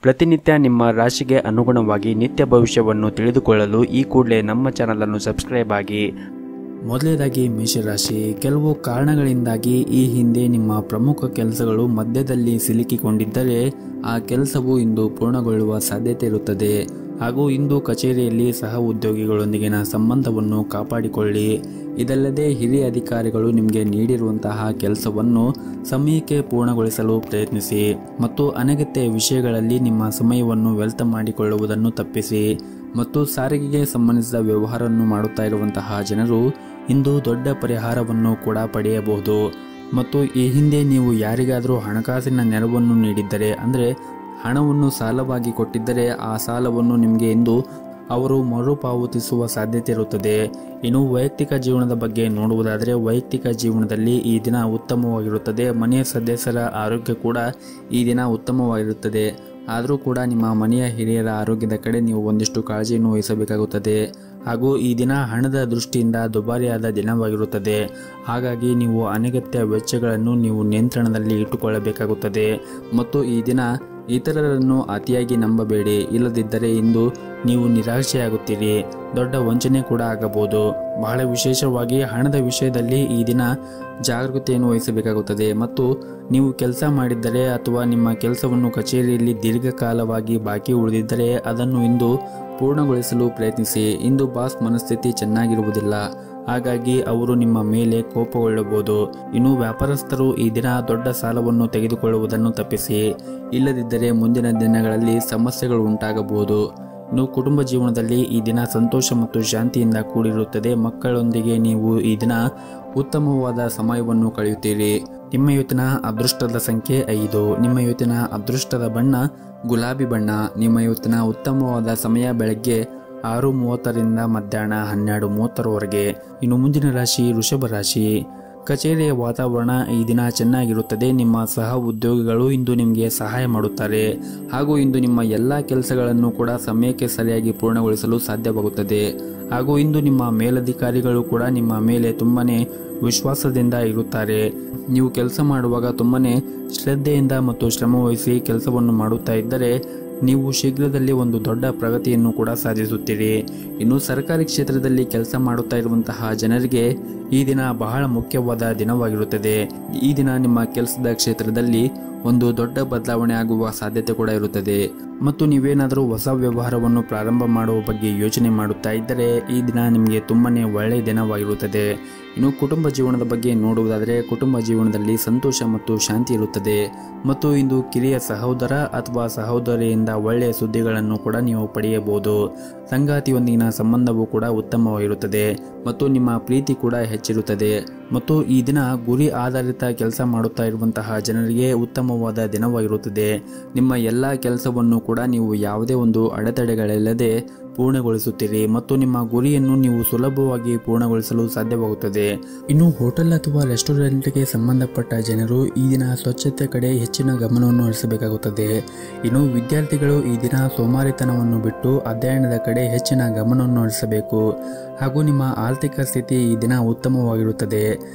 ಪ್ರತಿನಿತ್ಯ ನಿಮ್ಮ ರಾಶಿಗೆ ಅನುಗುಣವಾಗಿ ನಿತ್ಯ ಭವಿಷ್ಯವನ್ನು ತಿಳಿದುಕೊಳ್ಳಲು ಈ ಕೂಡಲೇ ನಮ್ಮ ಚಾನಲನ್ನು ಸಬ್ಸ್ಕ್ರೈಬ್ ಆಗಿ. ಮೊದಲನೇದಾಗಿ ಮೇಷರಾಶಿ, ಕೆಲವು ಕಾರಣಗಳಿಂದಾಗಿ ಈ ಹಿಂದೆ ನಿಮ್ಮ ಪ್ರಮುಖ ಕೆಲಸಗಳು ಮಧ್ಯದಲ್ಲಿ ಸಿಲುಕಿಕೊಂಡಿದ್ದರೆ ಆ ಕೆಲಸವು ಇಂದು ಪೂರ್ಣಗೊಳ್ಳುವ ಸಾಧ್ಯತೆ ಇರುತ್ತದೆ. ಹಾಗೂ ಇಂದು ಕಚೇರಿಯಲ್ಲಿ ಸಹ ಉದ್ಯೋಗಿಗಳೊಂದಿಗಿನ ಸಂಬಂಧವನ್ನು ಕಾಪಾಡಿಕೊಳ್ಳಿ. ಇದಲ್ಲದೆ ಹಿರಿಯ ಅಧಿಕಾರಿಗಳು ನಿಮಗೆ ನೀಡಿರುವಂತಹ ಕೆಲಸವನ್ನು ಸಮಯಕ್ಕೆ ಪೂರ್ಣಗೊಳಿಸಲು ಪ್ರಯತ್ನಿಸಿ ಮತ್ತು ಅನಗತ್ಯ ವಿಷಯಗಳಲ್ಲಿ ನಿಮ್ಮ ಸಮಯವನ್ನು ವ್ಯರ್ಥ ಮಾಡಿಕೊಳ್ಳುವುದನ್ನು ತಪ್ಪಿಸಿ. ಮತ್ತು ಸಾರಿಗೆಗೆ ಸಂಬಂಧಿಸಿದ ವ್ಯವಹಾರವನ್ನು ಮಾಡುತ್ತಾ ಇರುವಂತಹ ಜನರು ಇಂದು ದೊಡ್ಡ ಪರಿಹಾರವನ್ನು ಕೂಡ ಪಡೆಯಬಹುದು. ಮತ್ತು ಈ ಹಿಂದೆ ನೀವು ಯಾರಿಗಾದರೂ ಹಣಕಾಸಿನ ನೆರವನ್ನು ನೀಡಿದ್ದರೆ, ಅಂದರೆ ಹಣವನ್ನು ಸಾಲವಾಗಿ ಕೊಟ್ಟಿದ್ದರೆ, ಆ ಸಾಲವನ್ನು ನಿಮಗೆ ಇಂದು ಅವರು ಮರುಪಾವತಿಸುವ ಸಾಧ್ಯತೆ ಇರುತ್ತದೆ. ಇನ್ನು ವೈಯಕ್ತಿಕ ಜೀವನದ ಬಗ್ಗೆ ನೋಡುವುದಾದರೆ, ವೈಯಕ್ತಿಕ ಜೀವನದಲ್ಲಿ ಈ ದಿನ ಉತ್ತಮವಾಗಿರುತ್ತದೆ. ಮನೆಯ ಸದಸ್ಯರ ಆರೋಗ್ಯ ಕೂಡ ಈ ದಿನ ಉತ್ತಮವಾಗಿರುತ್ತದೆ. ಆದರೂ ಕೂಡ ನಿಮ್ಮ ಮನೆಯ ಹಿರಿಯರ ಆರೋಗ್ಯದ ಕಡೆ ನೀವು ಒಂದಿಷ್ಟು ಕಾಳಜಿಯನ್ನು ವಹಿಸಬೇಕಾಗುತ್ತದೆ. ಹಾಗೂ ಈ ದಿನ ಹಣದ ದೃಷ್ಟಿಯಿಂದ ದುಬಾರಿಯಾದ ದಿನವಾಗಿರುತ್ತದೆ. ಹಾಗಾಗಿ ನೀವು ಅನಗತ್ಯ ವೆಚ್ಚಗಳನ್ನು ನೀವು ನಿಯಂತ್ರಣದಲ್ಲಿ ಇಟ್ಟುಕೊಳ್ಳಬೇಕಾಗುತ್ತದೆ. ಮತ್ತು ಈ ದಿನ ಇತರರನ್ನು ಅತಿಯಾಗಿ ನಂಬಬೇಡಿ, ಇಲ್ಲದಿದ್ದರೆ ಇಂದು ನೀವು ನಿರಾಶೆಯಾಗುತ್ತೀರಿ. ದೊಡ್ಡ ವಂಚನೆ ಕೂಡ ಆಗಬಹುದು. ಬಹಳ ವಿಶೇಷವಾಗಿ ಹಣದ ವಿಷಯದಲ್ಲಿ ಈ ದಿನ ಜಾಗರೂಕತೆಯನ್ನು ವಹಿಸಬೇಕಾಗುತ್ತದೆ. ಮತ್ತು ನೀವು ಕೆಲಸ ಮಾಡಿದ್ದರೆ ಅಥವಾ ನಿಮ್ಮ ಕೆಲಸವನ್ನು ಕಚೇರಿಯಲ್ಲಿ ದೀರ್ಘಕಾಲವಾಗಿ ಬಾಕಿ ಉಳಿದಿದ್ದರೆ ಅದನ್ನು ಇಂದು ಪೂರ್ಣಗೊಳಿಸಲು ಪ್ರಯತ್ನಿಸಿ. ಇಂದು ಬಾಸ್ ಮನಸ್ಥಿತಿ ಚೆನ್ನಾಗಿರುವುದಿಲ್ಲ, ಹಾಗಾಗಿ ಅವರು ನಿಮ್ಮ ಮೇಲೆ ಕೋಪಗೊಳ್ಳಬಹುದು. ಇನ್ನು ವ್ಯಾಪಾರಸ್ಥರು ಈ ದಿನ ದೊಡ್ಡ ಸಾಲವನ್ನು ತೆಗೆದುಕೊಳ್ಳುವುದನ್ನು ತಪ್ಪಿಸಿ, ಇಲ್ಲದಿದ್ದರೆ ಮುಂದಿನ ದಿನಗಳಲ್ಲಿ ಸಮಸ್ಯೆಗಳು ಉಂಟಾಗಬಹುದು. ಇನ್ನು ಕುಟುಂಬ ಜೀವನದಲ್ಲಿ ಈ ದಿನ ಸಂತೋಷ ಮತ್ತು ಶಾಂತಿಯಿಂದ ಕೂಡಿರುತ್ತದೆ. ಮಕ್ಕಳೊಂದಿಗೆ ನೀವು ಈ ದಿನ ಉತ್ತಮವಾದ ಸಮಯವನ್ನು ಕಳೆಯುತ್ತೀರಿ. ನಿಮ್ಮ ಇವತ್ತಿನ ಅದೃಷ್ಟದ ಸಂಖ್ಯೆ 5. ನಿಮ್ಮ ಇವತ್ತಿನ ಅದೃಷ್ಟದ ಬಣ್ಣ ಗುಲಾಬಿ ಬಣ್ಣ. ನಿಮ್ಮ ಇವತ್ತಿನ ಉತ್ತಮವಾದ ಸಮಯ ಬೆಳಗ್ಗೆ 6:30ರಿಂದ ಮಧ್ಯಾಹ್ನ 12:30ರವರೆಗೆ. ಇನ್ನು ಮುಂದಿನ ರಾಶಿ ವೃಷಭ ರಾಶಿ. ಕಚೇರಿಯ ವಾತಾವರಣ ಈ ದಿನ ಚೆನ್ನಾಗಿರುತ್ತದೆ. ನಿಮ್ಮ ಸಹ ಉದ್ಯೋಗಿಗಳು ಇಂದು ನಿಮಗೆ ಸಹಾಯ ಮಾಡುತ್ತಾರೆ. ಹಾಗೂ ಇಂದು ನಿಮ್ಮ ಎಲ್ಲ ಕೆಲಸಗಳನ್ನು ಕೂಡ ಸಮಯಕ್ಕೆ ಸರಿಯಾಗಿ ಪೂರ್ಣಗೊಳಿಸಲು ಸಾಧ್ಯವಾಗುತ್ತದೆ. ಹಾಗೂ ಇಂದು ನಿಮ್ಮ ಮೇಲಧಿಕಾರಿಗಳು ಕೂಡ ನಿಮ್ಮ ಮೇಲೆ ತುಂಬಾನೇ ವಿಶ್ವಾಸದಿಂದ ಇರುತ್ತಾರೆ. ನೀವು ಕೆಲಸ ಮಾಡುವಾಗ ತುಂಬಾನೇ ಶ್ರದ್ಧೆಯಿಂದ ಮತ್ತು ಶ್ರಮವಹಿಸಿ ಕೆಲಸವನ್ನು ಮಾಡುತ್ತಾ ಇದ್ದರೆ ನೀವು ಶೀಘ್ರದಲ್ಲಿ ಒಂದು ದೊಡ್ಡ ಪ್ರಗತಿಯನ್ನು ಕೂಡ ಸಾಧಿಸುತ್ತೀರಿ. ಇನ್ನು ಸರ್ಕಾರಿ ಕ್ಷೇತ್ರದಲ್ಲಿ ಕೆಲಸ ಮಾಡುತ್ತಾ ಇರುವಂತಹ ಜನರಿಗೆ ಈ ದಿನ ಬಹಳ ಮುಖ್ಯವಾದ ದಿನವಾಗಿರುತ್ತದೆ. ಈ ದಿನ ನಿಮ್ಮ ಕೆಲಸದ ಕ್ಷೇತ್ರದಲ್ಲಿ ಒಂದು ದೊಡ್ಡ ಬದಲಾವಣೆ ಆಗುವ ಸಾಧ್ಯತೆ ಕೂಡ ಇರುತ್ತದೆ. ಮತ್ತು ನೀವೇನಾದರೂ ಹೊಸ ವ್ಯವಹಾರವನ್ನು ಪ್ರಾರಂಭ ಮಾಡುವ ಬಗ್ಗೆ ಯೋಚನೆ ಮಾಡುತ್ತಾ ಇದ್ದರೆ ಈ ದಿನ ನಿಮಗೆ ತುಂಬಾನೇ ಒಳ್ಳೆಯ ದಿನವಾಗಿರುತ್ತದೆ. ಇನ್ನು ಕುಟುಂಬ ಜೀವನದ ಬಗ್ಗೆ ನೋಡುವುದಾದರೆ, ಕುಟುಂಬ ಜೀವನದಲ್ಲಿ ಸಂತೋಷ ಮತ್ತು ಶಾಂತಿ ಇರುತ್ತದೆ. ಮತ್ತು ಇಂದು ಕಿರಿಯ ಸಹೋದರ ಅಥವಾ ಸಹೋದರಿಯಿಂದ ಒಳ್ಳೆಯ ಸುದ್ದಿಗಳನ್ನು ಕೂಡ ನೀವು ಪಡೆಯಬಹುದು. ಸಂಗಾತಿಯೊಂದಿಗಿನ ಸಂಬಂಧವೂ ಕೂಡ ಉತ್ತಮವಾಗಿರುತ್ತದೆ ಮತ್ತು ನಿಮ್ಮ ಪ್ರೀತಿ ಕೂಡ ಹೆಚ್ಚಿರುತ್ತದೆ. ಮತ್ತು ಈ ದಿನ ಗುರಿ ಆಧಾರಿತ ಕೆಲಸ ಮಾಡುತ್ತಾ ಇರುವಂತಹ ಜನರಿಗೆ ಉತ್ತಮವಾದ ದಿನವಾಗಿರುತ್ತದೆ. ನಿಮ್ಮ ಎಲ್ಲ ಕೆಲಸವನ್ನು ಕೂಡ ನೀವು ಯಾವುದೇ ಒಂದು ಅಡೆತಡೆಗಳಿಲ್ಲದೆ ಪೂರ್ಣಗೊಳಿಸುತ್ತೀರಿ ಮತ್ತು ನಿಮ್ಮ ಗುರಿಯನ್ನು ನೀವು ಸುಲಭವಾಗಿ ಪೂರ್ಣಗೊಳಿಸಲು ಸಾಧ್ಯವಾಗುತ್ತದೆ. ಇನ್ನು ಹೋಟೆಲ್ ಅಥವಾ ರೆಸ್ಟೋರೆಂಟ್ಗೆ ಸಂಬಂಧಪಟ್ಟ ಜನರು ಈ ದಿನ ಸ್ವಚ್ಛತೆ ಕಡೆ ಹೆಚ್ಚಿನ ಗಮನವನ್ನು ಹರಿಸಬೇಕಾಗುತ್ತದೆ. ಇನ್ನು ವಿದ್ಯಾರ್ಥಿಗಳು ಈ ದಿನ ಸೋಮಾರಿತನವನ್ನು ಬಿಟ್ಟು ಅಧ್ಯಯನದ ಕಡೆ ಹೆಚ್ಚಿನ ಗಮನವನ್ನು ಹರಿಸಬೇಕು. ಹಾಗೂ ನಿಮ್ಮ ಆರ್ಥಿಕ ಸ್ಥಿತಿ ಈ ದಿನ ಉತ್ತಮವಾಗಿರುತ್ತದೆ.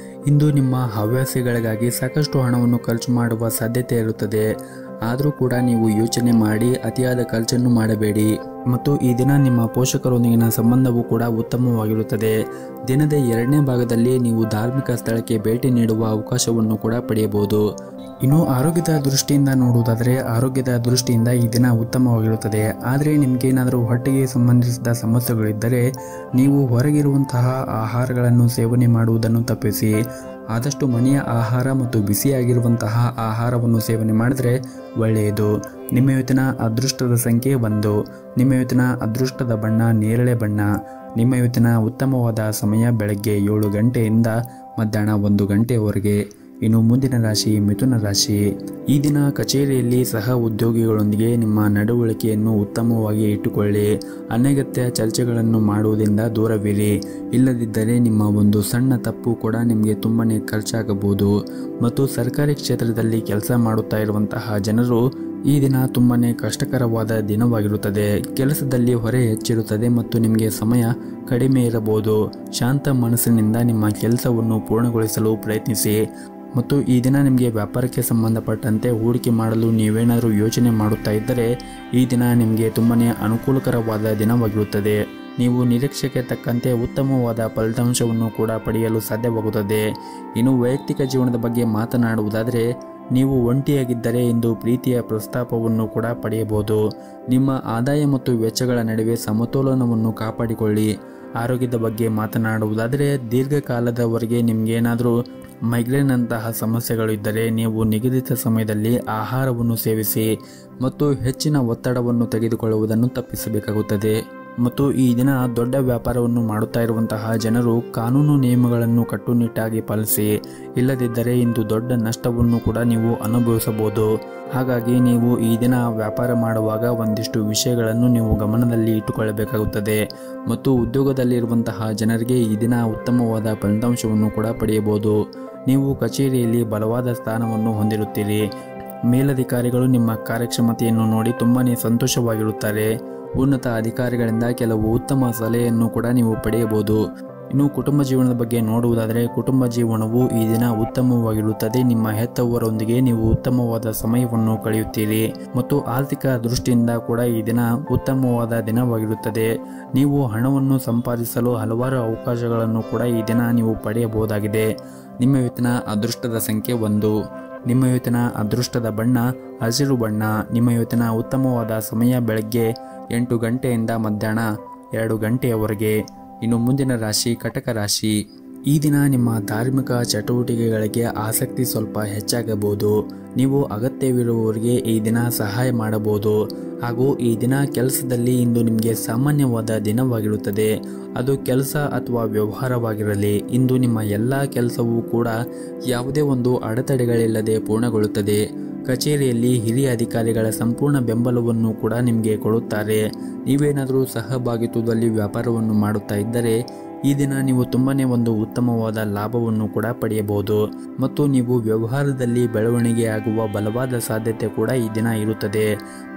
ಇಂದು ನಿಮ್ಮ ಹವ್ಯಾಸಗಳಿಗಾಗಿ ಸಾಕಷ್ಟು ಹಣವನ್ನು ಖರ್ಚು ಮಾಡುವ ಸಾಧ್ಯತೆ ಇರುತ್ತದೆ. ಆದರೂ ಕೂಡ ನೀವು ಯೋಚನೆ ಮಾಡಿ ಅತಿಯಾದ ಖರ್ಚನ್ನು ಮಾಡಬೇಡಿ. ಮತ್ತು ಈ ದಿನ ನಿಮ್ಮ ಪೋಷಕರೊಂದಿಗಿನ ಸಂಬಂಧವೂ ಕೂಡ ಉತ್ತಮವಾಗಿರುತ್ತದೆ. ದಿನದ 2ನೇ ಭಾಗದಲ್ಲಿ ನೀವು ಧಾರ್ಮಿಕ ಸ್ಥಳಕ್ಕೆ ಭೇಟಿ ನೀಡುವ ಅವಕಾಶವನ್ನು ಕೂಡ ಪಡೆಯಬಹುದು. ಇನ್ನು ಆರೋಗ್ಯದ ದೃಷ್ಟಿಯಿಂದ ನೋಡುವುದಾದರೆ, ಆರೋಗ್ಯದ ದೃಷ್ಟಿಯಿಂದ ಈ ದಿನ ಉತ್ತಮವಾಗಿರುತ್ತದೆ. ಆದರೆ ನಿಮಗೇನಾದರೂ ಹೊಟ್ಟೆಗೆ ಸಂಬಂಧಿಸಿದ ಸಮಸ್ಯೆಗಳಿದ್ದರೆ ನೀವು ಹೊರಗಿರುವಂತಹ ಆಹಾರಗಳನ್ನು ಸೇವನೆ ಮಾಡುವುದನ್ನು ತಪ್ಪಿಸಿ. ಆದಷ್ಟು ಮನೆಯ ಆಹಾರ ಮತ್ತು ಬಿಸಿಯಾಗಿರುವಂತಹ ಆಹಾರವನ್ನು ಸೇವನೆ ಮಾಡಿದರೆ ಒಳ್ಳೆಯದು. ನಿಮ್ಮ ಇವತ್ತಿನ ಅದೃಷ್ಟದ ಸಂಖ್ಯೆ 1. ನಿಮ್ಮ ಇವತ್ತಿನ ಅದೃಷ್ಟದ ಬಣ್ಣ ನೇರಳೆ ಬಣ್ಣ. ನಿಮ್ಮ ಇವತ್ತಿನ ಉತ್ತಮವಾದ ಸಮಯ ಬೆಳಗ್ಗೆ 7 ಗಂಟೆಯಿಂದ ಮಧ್ಯಾಹ್ನ 1 ಗಂಟೆಯವರೆಗೆ. ಇನ್ನು ಮುಂದಿನ ರಾಶಿ ಮಿಥುನ ರಾಶಿ. ಈ ದಿನ ಕಚೇರಿಯಲ್ಲಿ ಸಹ ಉದ್ಯೋಗಿಗಳೊಂದಿಗೆ ನಿಮ್ಮ ನಡವಳಿಕೆಯನ್ನು ಉತ್ತಮವಾಗಿ ಇಟ್ಟುಕೊಳ್ಳಿ. ಅನಗತ್ಯ ಚರ್ಚೆಗಳನ್ನು ಮಾಡುವುದರಿಂದ ದೂರವಿರಿ. ಇಲ್ಲದಿದ್ದರೆ ನಿಮ್ಮ ಒಂದು ಸಣ್ಣ ತಪ್ಪು ಕೂಡ ನಿಮಗೆ ತುಂಬಾನೇ ಖರ್ಚಾಗಬಹುದು. ಮತ್ತು ಸರ್ಕಾರಿ ಕ್ಷೇತ್ರದಲ್ಲಿ ಕೆಲಸ ಮಾಡುತ್ತಾ ಇರುವಂತಹ ಜನರು ಈ ದಿನ ತುಂಬಾನೇ ಕಷ್ಟಕರವಾದ ದಿನವಾಗಿರುತ್ತದೆ. ಕೆಲಸದಲ್ಲಿ ಹೊರೆ ಹೆಚ್ಚಿರುತ್ತದೆ ಮತ್ತು ನಿಮಗೆ ಸಮಯ ಕಡಿಮೆ ಇರಬಹುದು. ಶಾಂತ ಮನಸ್ಸಿನಿಂದ ನಿಮ್ಮ ಕೆಲಸವನ್ನು ಪೂರ್ಣಗೊಳಿಸಲು ಪ್ರಯತ್ನಿಸಿ. ಮತ್ತು ಈ ದಿನ ನಿಮಗೆ ವ್ಯಾಪಾರಕ್ಕೆ ಸಂಬಂಧಪಟ್ಟಂತೆ ಹೂಡಿಕೆ ಮಾಡಲು ನೀವೇನಾದರೂ ಯೋಚನೆ ಮಾಡುತ್ತಾ ಇದ್ದರೆ ಈ ದಿನ ನಿಮಗೆ ತುಂಬನೇ ಅನುಕೂಲಕರವಾದ ದಿನವಾಗಿರುತ್ತದೆ. ನೀವು ನಿರೀಕ್ಷೆಗೆ ತಕ್ಕಂತೆ ಉತ್ತಮವಾದ ಫಲಿತಾಂಶವನ್ನು ಕೂಡ ಪಡೆಯಲು ಸಾಧ್ಯವಾಗುತ್ತದೆ. ಇನ್ನು ವೈಯಕ್ತಿಕ ಜೀವನದ ಬಗ್ಗೆ ಮಾತನಾಡುವುದಾದರೆ ನೀವು ಒಂಟಿಯಾಗಿದ್ದರೆ ಇಂದು ಪ್ರೀತಿಯ ಪ್ರಸ್ತಾಪವನ್ನು ಕೂಡ ಪಡೆಯಬಹುದು. ನಿಮ್ಮ ಆದಾಯ ಮತ್ತು ವೆಚ್ಚಗಳ ನಡುವೆ ಸಮತೋಲನವನ್ನು ಕಾಪಾಡಿಕೊಳ್ಳಿ. ಆರೋಗ್ಯದ ಬಗ್ಗೆ ಮಾತನಾಡುವುದಾದರೆ ದೀರ್ಘಕಾಲದವರೆಗೆ ನಿಮಗೇನಾದರೂ ಮೈಗ್ರೇನ್ ಅಂತಹ ಸಮಸ್ಯೆಗಳು ಇದ್ದರೆ ನೀವು ನಿಗದಿತ ಸಮಯದಲ್ಲಿ ಆಹಾರವನ್ನು ಸೇವಿಸಿ ಮತ್ತು ಹೆಚ್ಚಿನ ಒತ್ತಡವನ್ನು ತೆಗೆದುಕೊಳ್ಳುವುದನ್ನು ತಪ್ಪಿಸಬೇಕಾಗುತ್ತದೆ. ಮತ್ತು ಈ ದಿನ ದೊಡ್ಡ ವ್ಯಾಪಾರವನ್ನು ಮಾಡುತ್ತಾ ಇರುವಂತಹ ಜನರು ಕಾನೂನು ನಿಯಮಗಳನ್ನು ಕಟ್ಟುನಿಟ್ಟಾಗಿ ಪಾಲಿಸಿ, ಇಲ್ಲದಿದ್ದರೆ ಇಂದು ದೊಡ್ಡ ನಷ್ಟವನ್ನು ಕೂಡ ನೀವು ಅನುಭವಿಸಬಹುದು. ಹಾಗಾಗಿ ನೀವು ಈ ದಿನ ವ್ಯಾಪಾರ ಮಾಡುವಾಗ ಒಂದಿಷ್ಟು ವಿಷಯಗಳನ್ನು ನೀವು ಗಮನದಲ್ಲಿ ಇಟ್ಟುಕೊಳ್ಳಬೇಕಾಗುತ್ತದೆ. ಮತ್ತು ಉದ್ಯೋಗದಲ್ಲಿರುವಂತಹ ಜನರಿಗೆ ಈ ದಿನ ಉತ್ತಮವಾದ ಫಲಿತಾಂಶವನ್ನು ಕೂಡ ಪಡೆಯಬಹುದು. ನೀವು ಕಚೇರಿಯಲ್ಲಿ ಬಲವಾದ ಸ್ಥಾನವನ್ನು ಹೊಂದಿರುತ್ತೀರಿ. ಮೇಲಧಿಕಾರಿಗಳು ನಿಮ್ಮ ಕಾರ್ಯಕ್ಷಮತೆಯನ್ನು ನೋಡಿ ತುಂಬಾನೇ ಸಂತೋಷವಾಗಿರುತ್ತಾರೆ. ಉನ್ನತ ಅಧಿಕಾರಿಗಳಿಂದ ಕೆಲವು ಉತ್ತಮ ಸಲಹೆಯನ್ನು ಕೂಡ ನೀವು ಪಡೆಯಬಹುದು. ಇನ್ನು ಕುಟುಂಬ ಜೀವನದ ಬಗ್ಗೆ ನೋಡುವುದಾದರೆ ಕುಟುಂಬ ಜೀವನವು ಈ ದಿನ ಉತ್ತಮವಾಗಿರುತ್ತದೆ. ನಿಮ್ಮ ಹೆತ್ತವರೊಂದಿಗೆ ನೀವು ಉತ್ತಮವಾದ ಸಮಯವನ್ನು ಕಳೆಯುತ್ತೀರಿ ಮತ್ತು ಆರ್ಥಿಕ ದೃಷ್ಟಿಯಿಂದ ಕೂಡ ಈ ದಿನ ಉತ್ತಮವಾದ ದಿನವಾಗಿರುತ್ತದೆ. ನೀವು ಹಣವನ್ನು ಸಂಪಾದಿಸಲು ಹಲವಾರು ಅವಕಾಶಗಳನ್ನು ಕೂಡ ಈ ದಿನ ನೀವು ಪಡೆಯಬಹುದಾಗಿದೆ. ನಿಮ್ಮ ಇವತ್ತಿನ ಅದೃಷ್ಟದ ಸಂಖ್ಯೆ 1. ನಿಮ್ಮ ಇವತ್ತಿನ ಅದೃಷ್ಟದ ಬಣ್ಣ ಹಸಿರು ಬಣ್ಣ. ನಿಮ್ಮ ಇವತ್ತಿನ ಉತ್ತಮವಾದ ಸಮಯ ಬೆಳಗ್ಗೆ 8 ಗಂಟೆಯಿಂದ ಮಧ್ಯಾಹ್ನ 2 ಗಂಟೆಯವರೆಗೆ. ಇನ್ನು ಮುಂದಿನ ರಾಶಿ ಕಟಕ ರಾಶಿ. ಈ ದಿನ ನಿಮ್ಮ ಧಾರ್ಮಿಕ ಚಟುವಟಿಕೆಗಳಿಗೆ ಆಸಕ್ತಿ ಸ್ವಲ್ಪ ಹೆಚ್ಚಾಗಬಹುದು. ನೀವು ಅಗತ್ಯವಿರುವವರಿಗೆ ಈ ದಿನ ಸಹಾಯ ಮಾಡಬಹುದು. ಹಾಗೂ ಈ ದಿನ ಕೆಲಸದಲ್ಲಿ ಇಂದು ನಿಮಗೆ ಸಾಮಾನ್ಯವಾದ ದಿನವಾಗಿರುತ್ತದೆ. ಅದು ಕೆಲಸ ಅಥವಾ ವ್ಯವಹಾರವಾಗಿರಲಿ, ಇಂದು ನಿಮ್ಮ ಎಲ್ಲ ಕೆಲಸವೂ ಕೂಡ ಯಾವುದೇ ಒಂದು ಅಡೆತಡೆಗಳಿಲ್ಲದೆ ಪೂರ್ಣಗೊಳ್ಳುತ್ತದೆ. ಕಚೇರಿಯಲ್ಲಿ ಹಿರಿಯ ಅಧಿಕಾರಿಗಳ ಸಂಪೂರ್ಣ ಬೆಂಬಲವನ್ನು ಕೂಡ ನಿಮಗೆ ಕೊಡುತ್ತಾರೆ. ನೀವೇನಾದರೂ ಸಹಭಾಗಿತ್ವದಲ್ಲಿ ವ್ಯಾಪಾರವನ್ನು ಮಾಡುತ್ತಾ ಇದ್ದರೆ ಈ ದಿನ ನೀವು ತುಂಬಾನೇ ಒಂದು ಉತ್ತಮವಾದ ಲಾಭವನ್ನು ಕೂಡ ಪಡೆಯಬಹುದು. ಮತ್ತು ನೀವು ವ್ಯವಹಾರದಲ್ಲಿ ಬೆಳವಣಿಗೆ ಆಗುವ ಬಲವಾದ ಸಾಧ್ಯತೆ ಕೂಡ ಈ ದಿನ ಇರುತ್ತದೆ.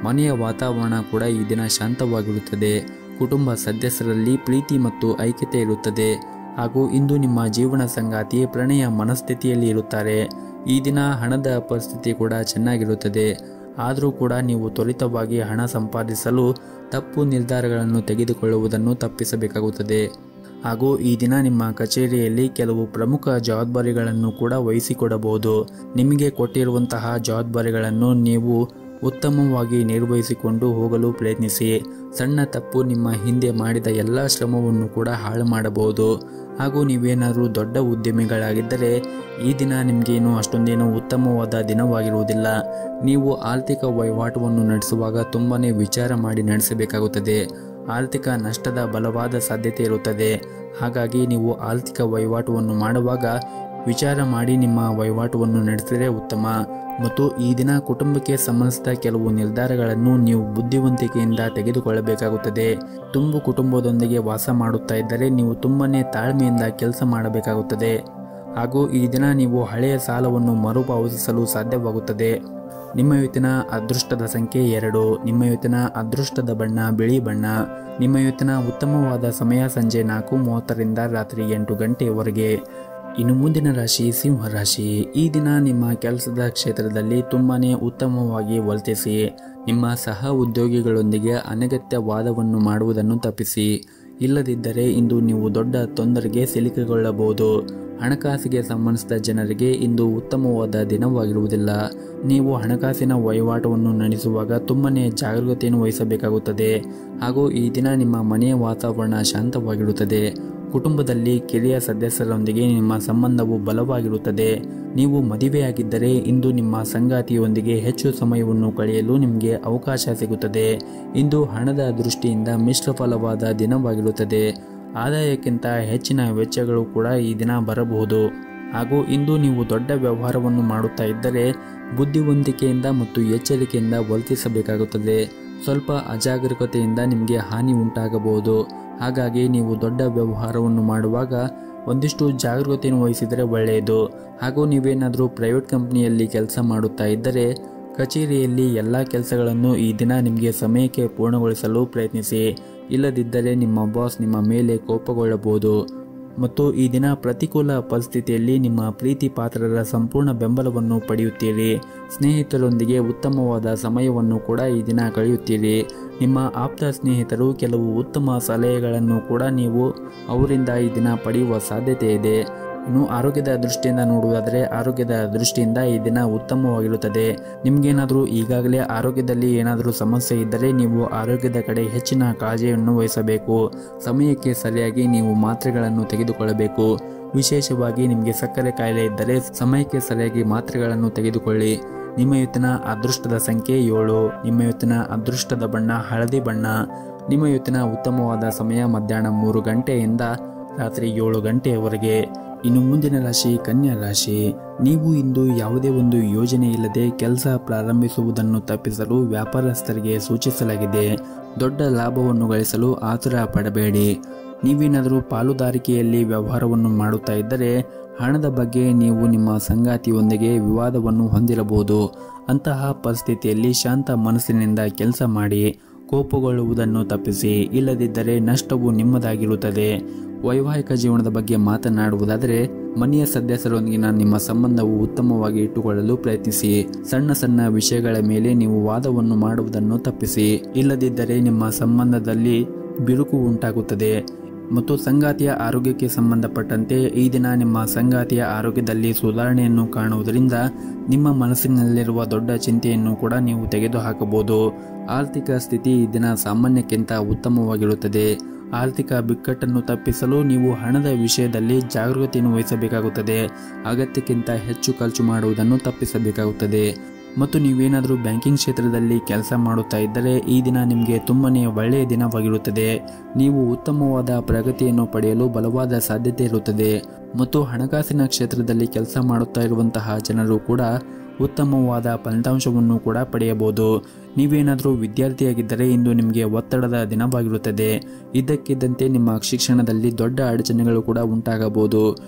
ಮನೆಯ ವಾತಾವರಣ ಕೂಡ ಈ ದಿನ ಶಾಂತವಾಗಿರುತ್ತದೆ. ಕುಟುಂಬ ಸದಸ್ಯರಲ್ಲಿ ಪ್ರೀತಿ ಮತ್ತು ಐಕ್ಯತೆ ಇರುತ್ತದೆ. ಹಾಗೂ ಇಂದು ನಿಮ್ಮ ಜೀವನ ಸಂಗಾತಿ ಪ್ರಣಯ ಮನಸ್ಥಿತಿಯಲ್ಲಿ ಇರುತ್ತಾರೆ. ಈ ದಿನ ಹಣದ ಪರಿಸ್ಥಿತಿ ಕೂಡ ಚೆನ್ನಾಗಿರುತ್ತದೆ. ಆದರೂ ಕೂಡ ನೀವು ತ್ವರಿತವಾಗಿ ಹಣ ಸಂಪಾದಿಸಲು ತಪ್ಪು ನಿರ್ಧಾರಗಳನ್ನು ತೆಗೆದುಕೊಳ್ಳುವುದನ್ನು ತಪ್ಪಿಸಬೇಕಾಗುತ್ತದೆ. ಹಾಗೂ ಈ ದಿನ ನಿಮ್ಮ ಕಚೇರಿಯಲ್ಲಿ ಕೆಲವು ಪ್ರಮುಖ ಜವಾಬ್ದಾರಿಗಳನ್ನು ಕೂಡ ವಹಿಸಿಕೊಡಬಹುದು. ನಿಮಗೆ ಕೊಟ್ಟಿರುವಂತಹ ಜವಾಬ್ದಾರಿಗಳನ್ನು ನೀವು ಉತ್ತಮವಾಗಿ ನಿರ್ವಹಿಸಿಕೊಂಡು ಹೋಗಲು ಪ್ರಯತ್ನಿಸಿ. ಸಣ್ಣ ತಪ್ಪು ನಿಮ್ಮ ಹಿಂದೆ ಮಾಡಿದ ಎಲ್ಲ ಶ್ರಮವನ್ನು ಕೂಡ ಹಾಳು ಮಾಡಬಹುದು. ಹಾಗೂ ನೀವೇನಾದರೂ ದೊಡ್ಡ ಉದ್ಯಮಿಗಳಾಗಿದ್ದರೆ ಈ ದಿನ ನಿಮಗೇನು ಅಷ್ಟೊಂದೇನು ಉತ್ತಮವಾದ ದಿನವಾಗಿರುವುದಿಲ್ಲ. ನೀವು ಆರ್ಥಿಕ ವಹಿವಾಟವನ್ನು ನಡೆಸುವಾಗ ತುಂಬಾನೇ ವಿಚಾರ ಮಾಡಿ ನಡೆಸಬೇಕಾಗುತ್ತದೆ. ಆರ್ಥಿಕ ನಷ್ಟದ ಬಲವಾದ ಸಾಧ್ಯತೆ ಇರುತ್ತದೆ. ಹಾಗಾಗಿ ನೀವು ಆರ್ಥಿಕ ವಹಿವಾಟವನ್ನು ಮಾಡುವಾಗ ವಿಚಾರ ಮಾಡಿ ನಿಮ್ಮ ವಹಿವಾಟವನ್ನು ನಡೆಸಿದರೆ ಉತ್ತಮ. ಮತ್ತು ಈ ದಿನ ಕುಟುಂಬಕ್ಕೆ ಸಂಬಂಧಿಸಿದ ಕೆಲವು ನಿರ್ಧಾರಗಳನ್ನು ನೀವು ಬುದ್ಧಿವಂತಿಕೆಯಿಂದ ತೆಗೆದುಕೊಳ್ಳಬೇಕಾಗುತ್ತದೆ. ತುಂಬು ಕುಟುಂಬದೊಂದಿಗೆ ವಾಸ ಮಾಡುತ್ತಾ ಇದ್ದರೆ ನೀವು ತುಂಬಾನೇ ತಾಳ್ಮೆಯಿಂದ ಕೆಲಸ ಮಾಡಬೇಕಾಗುತ್ತದೆ. ಹಾಗೂ ಈ ದಿನ ನೀವು ಹಳೆಯ ಸಾಲವನ್ನು ಮರುಪಾವತಿಸಲು ಸಾಧ್ಯವಾಗುತ್ತದೆ. ನಿಮ್ಮ ಇವತ್ತಿನ ಅದೃಷ್ಟದ ಸಂಖ್ಯೆ 2. ನಿಮ್ಮ ಇವತ್ತಿನ ಅದೃಷ್ಟದ ಬಣ್ಣ ಬಿಳಿ ಬಣ್ಣ. ನಿಮ್ಮ ಇವತ್ತಿನ ಉತ್ತಮವಾದ ಸಮಯ ಸಂಜೆ 4:30ರಿಂದ ರಾತ್ರಿ 8 ಗಂಟೆಯವರೆಗೆ. ಇನ್ನು ಮುಂದಿನ ರಾಶಿ ಸಿಂಹ ರಾಶಿ. ಈ ದಿನ ನಿಮ್ಮ ಕೆಲಸದ ಕ್ಷೇತ್ರದಲ್ಲಿ ತುಂಬಾನೇ ಉತ್ತಮವಾಗಿ ವರ್ತಿಸಿ. ನಿಮ್ಮ ಸಹ ಉದ್ಯೋಗಿಗಳೊಂದಿಗೆ ಅನಗತ್ಯ ವಾದವನ್ನು ಮಾಡುವುದನ್ನು ತಪ್ಪಿಸಿ. ಇಲ್ಲದಿದ್ದರೆ ಇಂದು ನೀವು ದೊಡ್ಡ ತೊಂದರೆಗೆ ಸಿಲುಕಿಕೊಳ್ಳಬಹುದು. ಹಣಕಾಸಿಗೆ ಸಂಬಂಧಿಸಿದ ಜನರಿಗೆ ಇಂದು ಉತ್ತಮವಾದ ದಿನವಾಗಿರುವುದಿಲ್ಲ. ನೀವು ಹಣಕಾಸಿನ ವಹಿವಾಟವನ್ನು ನಡೆಸುವಾಗ ತುಂಬಾನೇ ಜಾಗರೂಕತೆಯನ್ನು ವಹಿಸಬೇಕಾಗುತ್ತದೆ. ಹಾಗೂ ಈ ದಿನ ನಿಮ್ಮ ಮನೆಯ ವಾತಾವರಣ ಶಾಂತವಾಗಿರುತ್ತದೆ. ಕುಟುಂಬದಲ್ಲಿ ಕಿರಿಯ ಸದಸ್ಯರೊಂದಿಗೆ ನಿಮ್ಮ ಸಂಬಂಧವು ಬಲವಾಗಿರುತ್ತದೆ. ನೀವು ಮದುವೆಯಾಗಿದ್ದರೆ ಇಂದು ನಿಮ್ಮ ಸಂಗಾತಿಯೊಂದಿಗೆ ಹೆಚ್ಚು ಸಮಯವನ್ನು ಕಳೆಯಲು ನಿಮಗೆ ಅವಕಾಶ ಸಿಗುತ್ತದೆ. ಇಂದು ಹಣದ ದೃಷ್ಟಿಯಿಂದ ಮಿಶ್ರ ಫಲವಾದ ದಿನವಾಗಿರುತ್ತದೆ. ಆದಾಯಕ್ಕಿಂತ ಹೆಚ್ಚಿನ ವೆಚ್ಚಗಳು ಕೂಡ ಈ ದಿನ ಬರಬಹುದು. ಹಾಗೂ ಇಂದು ನೀವು ದೊಡ್ಡ ವ್ಯವಹಾರವನ್ನು ಮಾಡುತ್ತಾ ಇದ್ದರೆ ಬುದ್ಧಿವಂತಿಕೆಯಿಂದ ಮತ್ತು ಎಚ್ಚರಿಕೆಯಿಂದ ವರ್ತಿಸಬೇಕಾಗುತ್ತದೆ. ಸ್ವಲ್ಪ ಅಜಾಗರೂಕತೆಯಿಂದ ನಿಮಗೆ ಹಾನಿ ಉಂಟಾಗಬಹುದು. ಹಾಗಾಗಿ ನೀವು ದೊಡ್ಡ ವ್ಯವಹಾರವನ್ನು ಮಾಡುವಾಗ ಒಂದಿಷ್ಟು ಜಾಗರೂಕತೆಯನ್ನು ವಹಿಸಿದರೆ ಒಳ್ಳೆಯದು. ಹಾಗೂ ನೀವೇನಾದರೂ ಪ್ರೈವೇಟ್ ಕಂಪನಿಯಲ್ಲಿ ಕೆಲಸ ಮಾಡುತ್ತಾ ಇದ್ದರೆ ಕಚೇರಿಯಲ್ಲಿ ಎಲ್ಲ ಕೆಲಸಗಳನ್ನು ಈ ದಿನ ನಿಮಗೆ ಸಮಯಕ್ಕೆ ಪೂರ್ಣಗೊಳಿಸಲು ಪ್ರಯತ್ನಿಸಿ. ಇಲ್ಲದಿದ್ದರೆ ನಿಮ್ಮ ಬಾಸ್ ನಿಮ್ಮ ಮೇಲೆ ಕೋಪಗೊಳ್ಳಬಹುದು. ಮತ್ತು ಈ ದಿನ ಪ್ರತಿಕೂಲ ಪರಿಸ್ಥಿತಿಯಲ್ಲಿ ನಿಮ್ಮ ಪ್ರೀತಿ ಪಾತ್ರರ ಸಂಪೂರ್ಣ ಬೆಂಬಲವನ್ನು ಪಡೆಯುತ್ತೀರಿ. ಸ್ನೇಹಿತರೊಂದಿಗೆ ಉತ್ತಮವಾದ ಸಮಯವನ್ನು ಕೂಡ ಈ ದಿನ ಕಳೆಯುತ್ತೀರಿ. ನಿಮ್ಮ ಆಪ್ತ ಸ್ನೇಹಿತರು ಕೆಲವು ಉತ್ತಮ ಸಲಹೆಗಳನ್ನು ಕೂಡ ನೀವು ಅವರಿಂದ ಈ ದಿನ ಪಡೆಯುವ ಸಾಧ್ಯತೆ ಇದೆ. ಇನ್ನು ಆರೋಗ್ಯದ ದೃಷ್ಟಿಯಿಂದ ನೋಡುವುದಾದರೆ ಆರೋಗ್ಯದ ದೃಷ್ಟಿಯಿಂದ ಈ ದಿನ ಉತ್ತಮವಾಗಿರುತ್ತದೆ. ನಿಮಗೇನಾದರೂ ಈಗಾಗಲೇ ಆರೋಗ್ಯದಲ್ಲಿ ಏನಾದರೂ ಸಮಸ್ಯೆ ಇದ್ದರೆ ನೀವು ಆರೋಗ್ಯದ ಕಡೆ ಹೆಚ್ಚಿನ ಕಾಳಜಿಯನ್ನು ವಹಿಸಬೇಕು. ಸಮಯಕ್ಕೆ ಸರಿಯಾಗಿ ನೀವು ಮಾತ್ರೆಗಳನ್ನು ತೆಗೆದುಕೊಳ್ಳಬೇಕು. ವಿಶೇಷವಾಗಿ ನಿಮಗೆ ಸಕ್ಕರೆ ಕಾಯಿಲೆ ಇದ್ದರೆ ಸಮಯಕ್ಕೆ ಸರಿಯಾಗಿ ಮಾತ್ರೆಗಳನ್ನು ತೆಗೆದುಕೊಳ್ಳಿ. ನಿಮ್ಮ ಇವತ್ತಿನ ಅದೃಷ್ಟದ ಸಂಖ್ಯೆ 7. ನಿಮ್ಮ ಇವತ್ತಿನ ಅದೃಷ್ಟದ ಬಣ್ಣ ಹಳದಿ ಬಣ್ಣ. ನಿಮ್ಮ ಇವತ್ತಿನ ಉತ್ತಮವಾದ ಸಮಯ ಮಧ್ಯಾಹ್ನ 3 ಗಂಟೆಯಿಂದ ರಾತ್ರಿ 7 ಗಂಟೆಯವರೆಗೆ. ಇನ್ನು ಮುಂದಿನ ರಾಶಿ ಕನ್ಯಾ ರಾಶಿ. ನೀವು ಇಂದು ಯಾವುದೇ ಒಂದು ಯೋಜನೆ ಇಲ್ಲದೆ ಕೆಲಸ ಪ್ರಾರಂಭಿಸುವುದನ್ನು ತಪ್ಪಿಸಲು ವ್ಯಾಪಾರಸ್ಥರಿಗೆ ಸೂಚಿಸಲಾಗಿದೆ. ದೊಡ್ಡ ಲಾಭವನ್ನು ಗಳಿಸಲು ಆತುರ ಪಡಬೇಡಿ. ನೀವೇನಾದರೂ ಪಾಲುದಾರಿಕೆಯಲ್ಲಿ ವ್ಯವಹಾರವನ್ನು ಮಾಡುತ್ತಾ ಇದ್ದರೆ ಹಣದ ಬಗ್ಗೆ ನೀವು ನಿಮ್ಮ ಸಂಗಾತಿಯೊಂದಿಗೆ ವಿವಾದವನ್ನು ಹೊಂದಿರಬಹುದು. ಅಂತಹ ಪರಿಸ್ಥಿತಿಯಲ್ಲಿ ಶಾಂತ ಮನಸ್ಸಿನಿಂದ ಕೆಲಸ ಮಾಡಿ. ಕೋಪಗೊಳ್ಳುವುದನ್ನು ತಪ್ಪಿಸಿ, ಇಲ್ಲದಿದ್ದರೆ ನಷ್ಟವು ನಿಮ್ಮದಾಗಿರುತ್ತದೆ. ವೈವಾಹಿಕ ಜೀವನದ ಬಗ್ಗೆ ಮಾತನಾಡುವುದಾದರೆ ಮನೆಯ ಸದಸ್ಯರೊಂದಿಗಿನ ನಿಮ್ಮ ಸಂಬಂಧವು ಉತ್ತಮವಾಗಿ ಇಟ್ಟುಕೊಳ್ಳಲು ಪ್ರಯತ್ನಿಸಿ. ಸಣ್ಣ ಸಣ್ಣ ವಿಷಯಗಳ ಮೇಲೆ ನೀವು ವಾದವನ್ನು ಮಾಡುವುದನ್ನು ತಪ್ಪಿಸಿ, ಇಲ್ಲದಿದ್ದರೆ ನಿಮ್ಮ ಸಂಬಂಧದಲ್ಲಿ ಬಿರುಕು ಉಂಟಾಗುತ್ತದೆ. ಮತ್ತು ಸಂಗಾತಿಯ ಆರೋಗ್ಯಕ್ಕೆ ಸಂಬಂಧಪಟ್ಟಂತೆ ಈ ದಿನ ನಿಮ್ಮ ಸಂಗಾತಿಯ ಆರೋಗ್ಯದಲ್ಲಿ ಸುಧಾರಣೆಯನ್ನು ಕಾಣುವುದರಿಂದ ನಿಮ್ಮ ಮನಸ್ಸಿನಲ್ಲಿರುವ ದೊಡ್ಡ ಚಿಂತೆಯನ್ನು ಕೂಡ ನೀವು ತೆಗೆದುಹಾಕಬಹುದು. ಆರ್ಥಿಕ ಸ್ಥಿತಿ ಈ ದಿನ ಸಾಮಾನ್ಯಕ್ಕಿಂತ ಉತ್ತಮವಾಗಿರುತ್ತದೆ. ಆರ್ಥಿಕ ಬಿಕ್ಕಟ್ಟನ್ನು ತಪ್ಪಿಸಲು ನೀವು ಹಣದ ವಿಷಯದಲ್ಲಿ ಜಾಗರೂಕತೆಯನ್ನು ವಹಿಸಬೇಕಾಗುತ್ತದೆ. ಅಗತ್ಯಕ್ಕಿಂತ ಹೆಚ್ಚು ಖರ್ಚು ಮಾಡುವುದನ್ನು ತಪ್ಪಿಸಬೇಕಾಗುತ್ತದೆ. ಮತ್ತು ನೀವೇನಾದರೂ ಬ್ಯಾಂಕಿಂಗ್ ಕ್ಷೇತ್ರದಲ್ಲಿ ಕೆಲಸ ಮಾಡುತ್ತಾ ಇದ್ದರೆ ಈ ದಿನ ನಿಮಗೆ ತುಂಬನೇ ಒಳ್ಳೆಯ ದಿನವಾಗಿರುತ್ತದೆ. ನೀವು ಉತ್ತಮವಾದ ಪ್ರಗತಿಯನ್ನು ಪಡೆಯಲು ಬಲವಾದ ಸಾಧ್ಯತೆ ಇರುತ್ತದೆ. ಮತ್ತು ಹಣಕಾಸಿನ ಕ್ಷೇತ್ರದಲ್ಲಿ ಕೆಲಸ ಮಾಡುತ್ತಾ ಇರುವಂತಹ ಜನರು ಕೂಡ ಉತ್ತಮವಾದ ಫಲಿತಾಂಶವನ್ನು ಕೂಡ ಪಡೆಯಬಹುದು. ನೀವೇನಾದರೂ ವಿದ್ಯಾರ್ಥಿಯಾಗಿದ್ದರೆ ಇಂದು ನಿಮಗೆ ಒತ್ತಡದ ದಿನವಾಗಿರುತ್ತದೆ. ಇದ್ದಕ್ಕಿದ್ದಂತೆ ನಿಮ್ಮ ಶಿಕ್ಷಣದಲ್ಲಿ ದೊಡ್ಡ ಅಡಚಣೆಗಳು ಕೂಡ ಉಂಟಾಗಬಹುದು.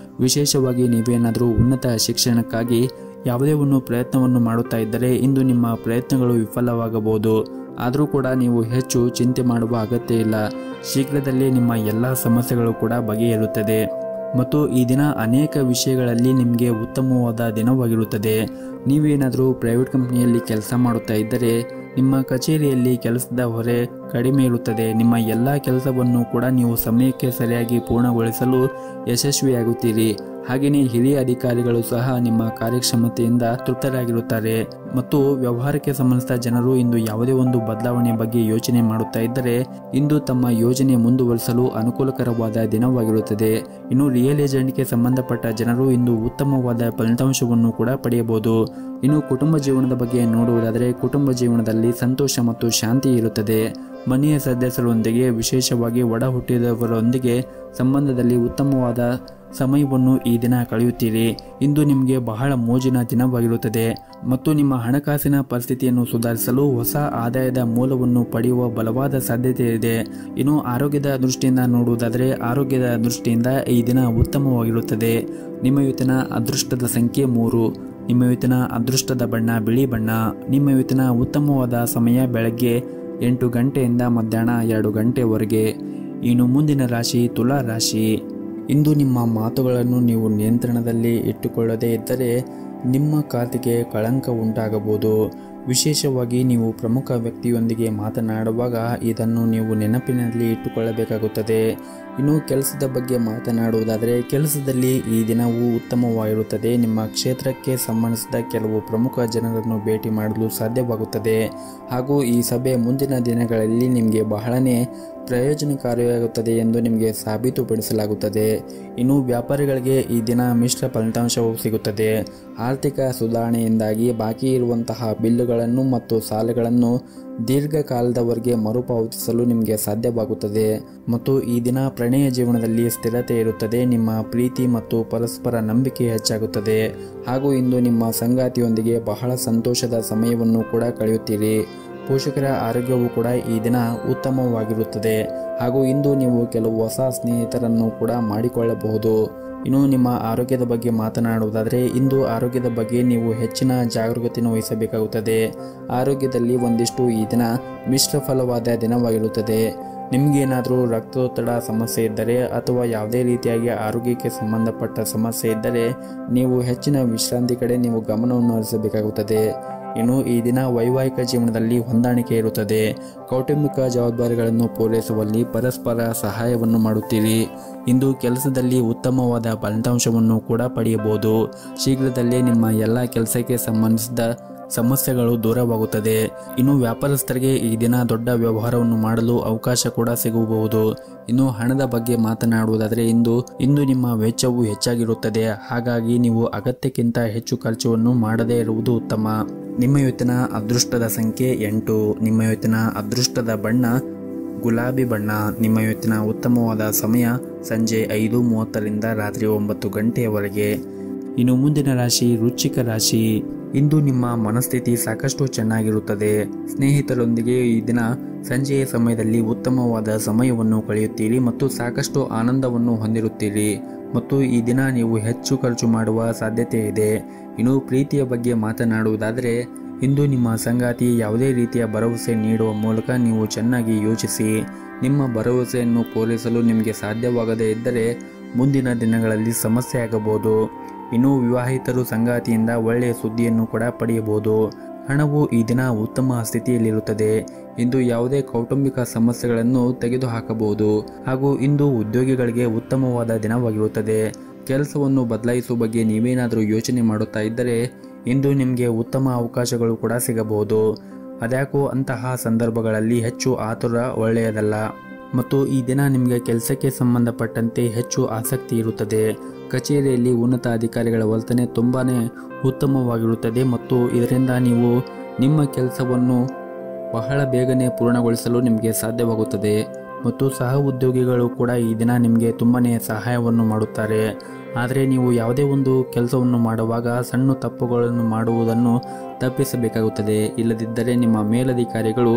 ವಿಶೇಷವಾಗಿ ನೀವೇನಾದರೂ ಉನ್ನತ ಶಿಕ್ಷಣಕ್ಕಾಗಿ ಯಾವುದೇ ಒಂದು ಪ್ರಯತ್ನವನ್ನು ಮಾಡುತ್ತಾ ಇದ್ದರೆ ಇಂದು ನಿಮ್ಮ ಪ್ರಯತ್ನಗಳು ವಿಫಲವಾಗಬಹುದು. ಆದರೂ ಕೂಡ ನೀವು ಹೆಚ್ಚು ಚಿಂತೆ ಮಾಡುವ ಅಗತ್ಯ ಇಲ್ಲ. ಶೀಘ್ರದಲ್ಲೇ ನಿಮ್ಮ ಎಲ್ಲ ಸಮಸ್ಯೆಗಳು ಕೂಡ ಬಗೆಹರುತ್ತದೆ. ಮತ್ತು ಈ ದಿನ ಅನೇಕ ವಿಷಯಗಳಲ್ಲಿ ನಿಮಗೆ ಉತ್ತಮವಾದ ದಿನವಾಗಿರುತ್ತದೆ. ನೀವೇನಾದರೂ ಪ್ರೈವೇಟ್ ಕಂಪನಿಯಲ್ಲಿ ಕೆಲಸ ಮಾಡುತ್ತಾ ಇದ್ದರೆ ನಿಮ್ಮ ಕಚೇರಿಯಲ್ಲಿ ಕೆಲಸದ ಹೊರೆ ಕಡಿಮೆ ಇರುತ್ತದೆ. ನಿಮ್ಮ ಎಲ್ಲ ಕೆಲಸವನ್ನು ಕೂಡ ನೀವು ಸಮಯಕ್ಕೆ ಸರಿಯಾಗಿ ಪೂರ್ಣಗೊಳಿಸಲು ಯಶಸ್ವಿಯಾಗುತ್ತೀರಿ. ಹಾಗೆಯೇ ಹಿರಿಯ ಅಧಿಕಾರಿಗಳು ಸಹ ನಿಮ್ಮ ಕಾರ್ಯಕ್ಷಮತೆಯಿಂದ ತೃಪ್ತರಾಗಿರುತ್ತಾರೆ. ಮತ್ತು ವ್ಯವಹಾರಕ್ಕೆ ಸಂಬಂಧಿಸಿದ ಜನರು ಇಂದು ಯಾವುದೇ ಒಂದು ಬದಲಾವಣೆ ಬಗ್ಗೆ ಯೋಚನೆ ಮಾಡುತ್ತಾ ಇದ್ದರೆ ಇಂದು ತಮ್ಮ ಯೋಜನೆ ಮುಂದುವರಿಸಲು ಅನುಕೂಲಕರವಾದ ದಿನವಾಗಿರುತ್ತದೆ. ಇನ್ನು ರಿಯಲ್ ಎಸ್ಟೇಟ್ಗೆ ಸಂಬಂಧಪಟ್ಟ ಜನರು ಇಂದು ಉತ್ತಮವಾದ ಫಲಿತಾಂಶವನ್ನು ಕೂಡ ಪಡೆಯಬಹುದು. ಇನ್ನು ಕುಟುಂಬ ಜೀವನದ ಬಗ್ಗೆ ನೋಡುವುದಾದರೆ ಕುಟುಂಬ ಜೀವನದಲ್ಲಿ ಸಂತೋಷ ಮತ್ತು ಶಾಂತಿ ಇರುತ್ತದೆ. ಮನೆಯ ಸದಸ್ಯರೊಂದಿಗೆ ವಿಶೇಷವಾಗಿ ಒಡ ಹುಟ್ಟಿದವರೊಂದಿಗೆ ಸಂಬಂಧದಲ್ಲಿ ಉತ್ತಮವಾದ ಸಮಯವನ್ನು ಈ ದಿನ ಕಳೆಯುತ್ತೀರಿ. ಇಂದು ನಿಮಗೆ ಬಹಳ ಮೋಜಿನ ದಿನವಾಗಿರುತ್ತದೆ. ಮತ್ತು ನಿಮ್ಮ ಹಣಕಾಸಿನ ಪರಿಸ್ಥಿತಿಯನ್ನು ಸುಧಾರಿಸಲು ಹೊಸ ಆದಾಯದ ಮೂಲವನ್ನು ಪಡೆಯುವ ಬಲವಾದ ಸಾಧ್ಯತೆ ಇದೆ. ಇನ್ನು ಆರೋಗ್ಯದ ದೃಷ್ಟಿಯಿಂದ ನೋಡುವುದಾದರೆ ಆರೋಗ್ಯದ ದೃಷ್ಟಿಯಿಂದ ಈ ದಿನ ಉತ್ತಮವಾಗಿರುತ್ತದೆ. ನಿಮ್ಮ ಇವತ್ತಿನ ಅದೃಷ್ಟದ ಸಂಖ್ಯೆ 3. ನಿಮ್ಮ ಇವತ್ತಿನ ಅದೃಷ್ಟದ ಬಣ್ಣ ಬಿಳಿ ಬಣ್ಣ. ನಿಮ್ಮ ಇವತ್ತಿನ ಉತ್ತಮವಾದ ಸಮಯ ಬೆಳಗ್ಗೆ 8 ಗಂಟೆಯಿಂದ ಮಧ್ಯಾಹ್ನ 2 ಗಂಟೆವರೆಗೆ. ಇನ್ನು ಮುಂದಿನ ರಾಶಿ ತುಲಾ ರಾಶಿ. ಇಂದು ನಿಮ್ಮ ಮಾತುಗಳನ್ನು ನೀವು ನಿಯಂತ್ರಣದಲ್ಲಿ ಇಟ್ಟುಕೊಳ್ಳದೇ ಇದ್ದರೆ ನಿಮ್ಮ ಖಾತೆಗೆ ಕಳಂಕ ಉಂಟಾಗಬಹುದು. ವಿಶೇಷವಾಗಿ ನೀವು ಪ್ರಮುಖ ವ್ಯಕ್ತಿಯೊಂದಿಗೆ ಮಾತನಾಡುವಾಗ ಇದನ್ನು ನೀವು ನೆನಪಿನಲ್ಲಿ ಇಟ್ಟುಕೊಳ್ಳಬೇಕಾಗುತ್ತದೆ. ಇನ್ನು ಕೆಲಸದ ಬಗ್ಗೆ ಮಾತನಾಡುವುದಾದರೆ ಕೆಲಸದಲ್ಲಿ ಈ ದಿನವೂ ಉತ್ತಮವಾಗಿರುತ್ತದೆ. ನಿಮ್ಮ ಕ್ಷೇತ್ರಕ್ಕೆ ಸಂಬಂಧಿಸಿದ ಕೆಲವು ಪ್ರಮುಖ ಜನರನ್ನು ಭೇಟಿ ಮಾಡಲು ಸಾಧ್ಯವಾಗುತ್ತದೆ. ಹಾಗೂ ಈ ಸಭೆ ಮುಂದಿನ ದಿನಗಳಲ್ಲಿ ನಿಮಗೆ ಬಹಳನೇ ಪ್ರಯೋಜನಕಾರಿಯಾಗುತ್ತದೆ ಎಂದು ನಿಮಗೆ ಸಾಬೀತುಪಡಿಸಲಾಗುತ್ತದೆ. ಇನ್ನು ವ್ಯಾಪಾರಿಗಳಿಗೆ ಈ ದಿನ ಮಿಶ್ರ ಫಲಿತಾಂಶವು ಸಿಗುತ್ತದೆ. ಆರ್ಥಿಕ ಸುಧಾರಣೆಯಿಂದಾಗಿ ಬಾಕಿ ಇರುವಂತಹ ಬಿಲ್ಲುಗಳನ್ನು ಮತ್ತು ಸಾಲಗಳನ್ನು ದೀರ್ಘಕಾಲದವರೆಗೆ ಮರುಪಾವತಿಸಲು ನಿಮಗೆ ಸಾಧ್ಯವಾಗುತ್ತದೆ. ಮತ್ತು ಈ ದಿನ ಪ್ರಣಯ ಜೀವನದಲ್ಲಿ ಸ್ಥಿರತೆ ಇರುತ್ತದೆ. ನಿಮ್ಮ ಪ್ರೀತಿ ಮತ್ತು ಪರಸ್ಪರ ನಂಬಿಕೆ ಹೆಚ್ಚಾಗುತ್ತದೆ. ಹಾಗೂ ಇಂದು ನಿಮ್ಮ ಸಂಗಾತಿಯೊಂದಿಗೆ ಬಹಳ ಸಂತೋಷದ ಸಮಯವನ್ನು ಕೂಡ ಕಳೆಯುತ್ತೀರಿ. ಪೋಷಕರ ಆರೋಗ್ಯವು ಕೂಡ ಈ ದಿನ ಉತ್ತಮವಾಗಿರುತ್ತದೆ. ಹಾಗೂ ಇಂದು ನೀವು ಕೆಲವು ಹೊಸ ಸ್ನೇಹಿತರನ್ನು ಕೂಡ ಮಾಡಿಕೊಳ್ಳಬಹುದು. ಇನ್ನು ನಿಮ್ಮ ಆರೋಗ್ಯದ ಬಗ್ಗೆ ಮಾತನಾಡುವುದಾದರೆ ಇಂದು ಆರೋಗ್ಯದ ಬಗ್ಗೆ ನೀವು ಹೆಚ್ಚಿನ ಜಾಗರೂಕತೆಯನ್ನು ವಹಿಸಬೇಕಾಗುತ್ತದೆ. ಆರೋಗ್ಯದಲ್ಲಿ ಒಂದಿಷ್ಟು ಈ ದಿನ ಮಿಶ್ರ ಫಲವಾದ ದಿನವಾಗಿರುತ್ತದೆ. ನಿಮಗೇನಾದರೂ ರಕ್ತದೊತ್ತಡ ಸಮಸ್ಯೆ ಇದ್ದರೆ ಅಥವಾ ಯಾವುದೇ ರೀತಿಯಾಗಿ ಆರೋಗ್ಯಕ್ಕೆ ಸಂಬಂಧಪಟ್ಟ ಸಮಸ್ಯೆ ಇದ್ದರೆ ನೀವು ಹೆಚ್ಚಿನ ವಿಶ್ರಾಂತಿ ಕಡೆ ನೀವು ಗಮನವನ್ನು ಹರಿಸಬೇಕಾಗುತ್ತದೆ. ಇನ್ನು ಈ ದಿನ ವೈವಾಹಿಕ ಜೀವನದಲ್ಲಿ ಹೊಂದಾಣಿಕೆ ಇರುತ್ತದೆ. ಕೌಟುಂಬಿಕ ಜವಾಬ್ದಾರಿಗಳನ್ನು ಪೂರೈಸುವಲ್ಲಿ ಪರಸ್ಪರ ಸಹಾಯವನ್ನು ಮಾಡುತ್ತೀರಿ. ಇಂದು ಕೆಲಸದಲ್ಲಿ ಉತ್ತಮವಾದ ಫಲಿತಾಂಶವನ್ನು ಕೂಡ ಪಡೆಯಬಹುದು. ಶೀಘ್ರದಲ್ಲೇ ನಿಮ್ಮ ಎಲ್ಲ ಕೆಲಸಕ್ಕೆ ಸಂಬಂಧಿಸಿದ ಸಮಸ್ಯೆಗಳು ದೂರವಾಗುತ್ತದೆ. ಇನ್ನು ವ್ಯಾಪಾರಸ್ಥರಿಗೆ ಈ ದಿನ ದೊಡ್ಡ ವ್ಯವಹಾರವನ್ನು ಮಾಡಲು ಅವಕಾಶ ಕೂಡ ಸಿಗಬಹುದು. ಇನ್ನು ಹಣದ ಬಗ್ಗೆ ಮಾತನಾಡುವುದಾದರೆ ಇಂದು ನಿಮ್ಮ ವೆಚ್ಚವು ಹೆಚ್ಚಾಗಿರುತ್ತದೆ. ಹಾಗಾಗಿ ನೀವು ಅಗತ್ಯಕ್ಕಿಂತ ಹೆಚ್ಚು ಖರ್ಚನ್ನು ಮಾಡದೇ ಇರುವುದು ಉತ್ತಮ. ನಿಮ್ಮ ಇವತ್ತಿನ ಅದೃಷ್ಟದ ಸಂಖ್ಯೆ 8. ನಿಮ್ಮ ಇವತ್ತಿನ ಅದೃಷ್ಟದ ಬಣ್ಣ ಗುಲಾಬಿ ಬಣ್ಣ. ನಿಮ್ಮ ಇವತ್ತಿನ ಉತ್ತಮವಾದ ಸಮಯ ಸಂಜೆ 5:30ರಿಂದ ರಾತ್ರಿ 9 ಗಂಟೆಯವರೆಗೆ. ಇನ್ನು ಮುಂದಿನ ರಾಶಿ ವೃಶ್ಚಿಕ ರಾಶಿ. ಇಂದು ನಿಮ್ಮ ಮನಸ್ಥಿತಿ ಸಾಕಷ್ಟು ಚೆನ್ನಾಗಿರುತ್ತದೆ. ಸ್ನೇಹಿತರೊಂದಿಗೆ ಈ ದಿನ ಸಂಜೆಯ ಸಮಯದಲ್ಲಿ ಉತ್ತಮವಾದ ಸಮಯವನ್ನು ಕಳೆಯುತ್ತೀರಿ ಮತ್ತು ಸಾಕಷ್ಟು ಆನಂದವನ್ನು ಹೊಂದಿರುತ್ತೀರಿ ಮತ್ತು ಈ ದಿನ ನೀವು ಹೆಚ್ಚು ಖರ್ಚು ಮಾಡುವ ಸಾಧ್ಯತೆ ಇದೆ. ಇನ್ನು ಪ್ರೀತಿಯ ಬಗ್ಗೆ ಮಾತನಾಡುವುದಾದರೆ ಇಂದು ನಿಮ್ಮ ಸಂಗಾತಿ ಯಾವುದೇ ರೀತಿಯ ಭರವಸೆ ನೀಡುವ ಮೂಲಕ ನೀವು ಚೆನ್ನಾಗಿ ಯೋಚಿಸಿ. ನಿಮ್ಮ ಭರವಸೆಯನ್ನು ಪೂರೈಸಲು ನಿಮಗೆ ಸಾಧ್ಯವಾಗದೇ ಇದ್ದರೆ ಮುಂದಿನ ದಿನಗಳಲ್ಲಿ ಸಮಸ್ಯೆ ಆಗಬಹುದು. ಇನ್ನು ವಿವಾಹಿತರು ಸಂಗಾತಿಯಿಂದ ಒಳ್ಳೆಯ ಸುದ್ದಿಯನ್ನು ಕೂಡ ಪಡೆಯಬಹುದು. ಹಣವು ಈ ದಿನ ಉತ್ತಮ ಸ್ಥಿತಿಯಲ್ಲಿರುತ್ತದೆ. ಇಂದು ಯಾವುದೇ ಕೌಟುಂಬಿಕ ಸಮಸ್ಯೆಗಳನ್ನು ತೆಗೆದುಹಾಕಬಹುದು ಹಾಗೂ ಇಂದು ಉದ್ಯೋಗಿಗಳಿಗೆ ಉತ್ತಮವಾದ ದಿನವಾಗಿರುತ್ತದೆ. ಕೆಲಸವನ್ನು ಬದಲಾಯಿಸುವ ಬಗ್ಗೆ ನೀವೇನಾದರೂ ಯೋಚನೆ ಮಾಡುತ್ತಾ ಇದ್ದರೆ ಇಂದು ನಿಮಗೆ ಉತ್ತಮ ಅವಕಾಶಗಳು ಕೂಡ ಸಿಗಬಹುದು. ಅದ್ಯಾಕೋ ಅಂತಹ ಸಂದರ್ಭಗಳಲ್ಲಿ ಹೆಚ್ಚು ಆತುರ ಒಳ್ಳೆಯದಲ್ಲ ಮತ್ತು ಈ ದಿನ ನಿಮಗೆ ಕೆಲಸಕ್ಕೆ ಸಂಬಂಧಪಟ್ಟಂತೆ ಹೆಚ್ಚು ಆಸಕ್ತಿ ಇರುತ್ತದೆ. ಕಚೇರಿಯಲ್ಲಿ ಉನ್ನತ ಅಧಿಕಾರಿಗಳ ವರ್ತನೆ ತುಂಬಾನೇ ಉತ್ತಮವಾಗಿರುತ್ತದೆ ಮತ್ತು ಇದರಿಂದ ನೀವು ನಿಮ್ಮ ಕೆಲಸವನ್ನು ಬಹಳ ಬೇಗನೆ ಪೂರ್ಣಗೊಳಿಸಲು ನಿಮಗೆ ಸಾಧ್ಯವಾಗುತ್ತದೆ ಮತ್ತು ಸಹ ಉದ್ಯೋಗಿಗಳು ಕೂಡ ಈ ದಿನ ನಿಮಗೆ ತುಂಬಾನೇ ಸಹಾಯವನ್ನು ಮಾಡುತ್ತಾರೆ. ಆದರೆ ನೀವು ಯಾವುದೇ ಒಂದು ಕೆಲಸವನ್ನು ಮಾಡುವಾಗ ಸಣ್ಣ ತಪ್ಪುಗಳನ್ನು ಮಾಡುವುದನ್ನು ತಪ್ಪಿಸಬೇಕಾಗುತ್ತದೆ. ಇಲ್ಲದಿದ್ದರೆ ನಿಮ್ಮ ಮೇಲಧಿಕಾರಿಗಳು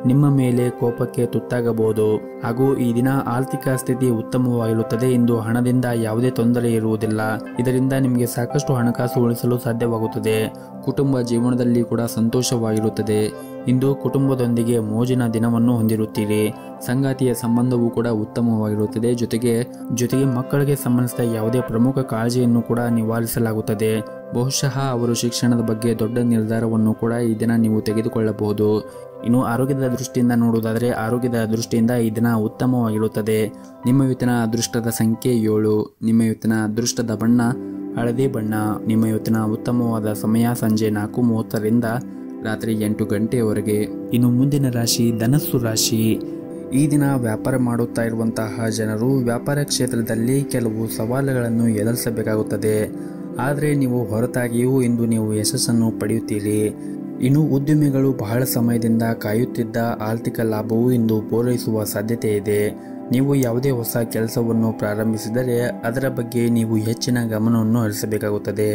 ನಿಮ್ಮ ಮೇಲೆ ಕೋಪಕ್ಕೆ ತುತ್ತಾಗಬಹುದು. ಹಾಗೂ ಈ ದಿನ ಆರ್ಥಿಕ ಸ್ಥಿತಿ ಉತ್ತಮವಾಗಿರುತ್ತದೆ. ಇಂದು ಹಣದಿಂದ ಯಾವುದೇ ತೊಂದರೆ ಇರುವುದಿಲ್ಲ. ಇದರಿಂದ ನಿಮಗೆ ಸಾಕಷ್ಟು ಹಣಕಾಸು ಉಳಿಸಲು ಸಾಧ್ಯವಾಗುತ್ತದೆ. ಕುಟುಂಬ ಜೀವನದಲ್ಲಿ ಕೂಡ ಸಂತೋಷವಾಗಿರುತ್ತದೆ. ಇಂದು ಕುಟುಂಬದೊಂದಿಗೆ ಮೋಜಿನ ದಿನವನ್ನು ಹೊಂದಿರುತ್ತೀರಿ. ಸಂಗಾತಿಯ ಸಂಬಂಧವೂ ಕೂಡ ಉತ್ತಮವಾಗಿರುತ್ತದೆ. ಜೊತೆಗೆ ಮಕ್ಕಳಿಗೆ ಸಂಬಂಧಿಸಿದ ಯಾವುದೇ ಪ್ರಮುಖ ಕಾಳಜಿಯನ್ನು ಕೂಡ ನಿವಾರಿಸಲಾಗುತ್ತದೆ. ಬಹುಶಃ ಅವರು ಶಿಕ್ಷಣದ ಬಗ್ಗೆ ದೊಡ್ಡ ನಿರ್ಧಾರವನ್ನು ಕೂಡ ಈ ದಿನ ನೀವು ತೆಗೆದುಕೊಳ್ಳಬಹುದು. ಇನ್ನು ಆರೋಗ್ಯದ ದೃಷ್ಟಿಯಿಂದ ನೋಡುವುದಾದರೆ ಆರೋಗ್ಯದ ದೃಷ್ಟಿಯಿಂದ ಈ ದಿನ ಉತ್ತಮವಾಗಿರುತ್ತದೆ. ನಿಮ್ಮ ಇವತ್ತಿನ ಅದೃಷ್ಟದ ಸಂಖ್ಯೆ 7. ನಿಮ್ಮ ಇವತ್ತಿನ ಅದೃಷ್ಟದ ಬಣ್ಣ ಹಳದಿ ಬಣ್ಣ. ನಿಮ್ಮ ಇವತ್ತಿನ ಉತ್ತಮವಾದ ಸಮಯ ಸಂಜೆ 4:30ರಿಂದ ರಾತ್ರಿ 8 ಗಂಟೆಯವರೆಗೆ. ಇನ್ನು ಮುಂದಿನ ರಾಶಿ ಧನಸ್ಸು ರಾಶಿ. ಈ ದಿನ ವ್ಯಾಪಾರ ಮಾಡುತ್ತಾ ಇರುವಂತಹ ಜನರು ವ್ಯಾಪಾರ ಕ್ಷೇತ್ರದಲ್ಲಿ ಕೆಲವು ಸವಾಲುಗಳನ್ನು ಎದುರಿಸಬೇಕಾಗುತ್ತದೆ. ಆದರೆ ನೀವು ಹೊರತಾಗಿಯೂ ಇಂದು ನೀವು ಯಶಸ್ಸನ್ನು ಪಡೆಯುತ್ತೀರಿ. ಇನ್ನು ಉದ್ಯಮಿಗಳು ಬಹಳ ಸಮಯದಿಂದ ಕಾಯುತ್ತಿದ್ದ ಆರ್ಥಿಕ ಲಾಭವು ಇಂದು ಪೂರೈಸುವ ಸಾಧ್ಯತೆ ಇದೆ. ನೀವು ಯಾವುದೇ ಹೊಸ ಕೆಲಸವನ್ನು ಪ್ರಾರಂಭಿಸಿದರೆ ಅದರ ಬಗ್ಗೆ ನೀವು ಹೆಚ್ಚಿನ ಗಮನವನ್ನು ಹರಿಸಬೇಕಾಗುತ್ತದೆ.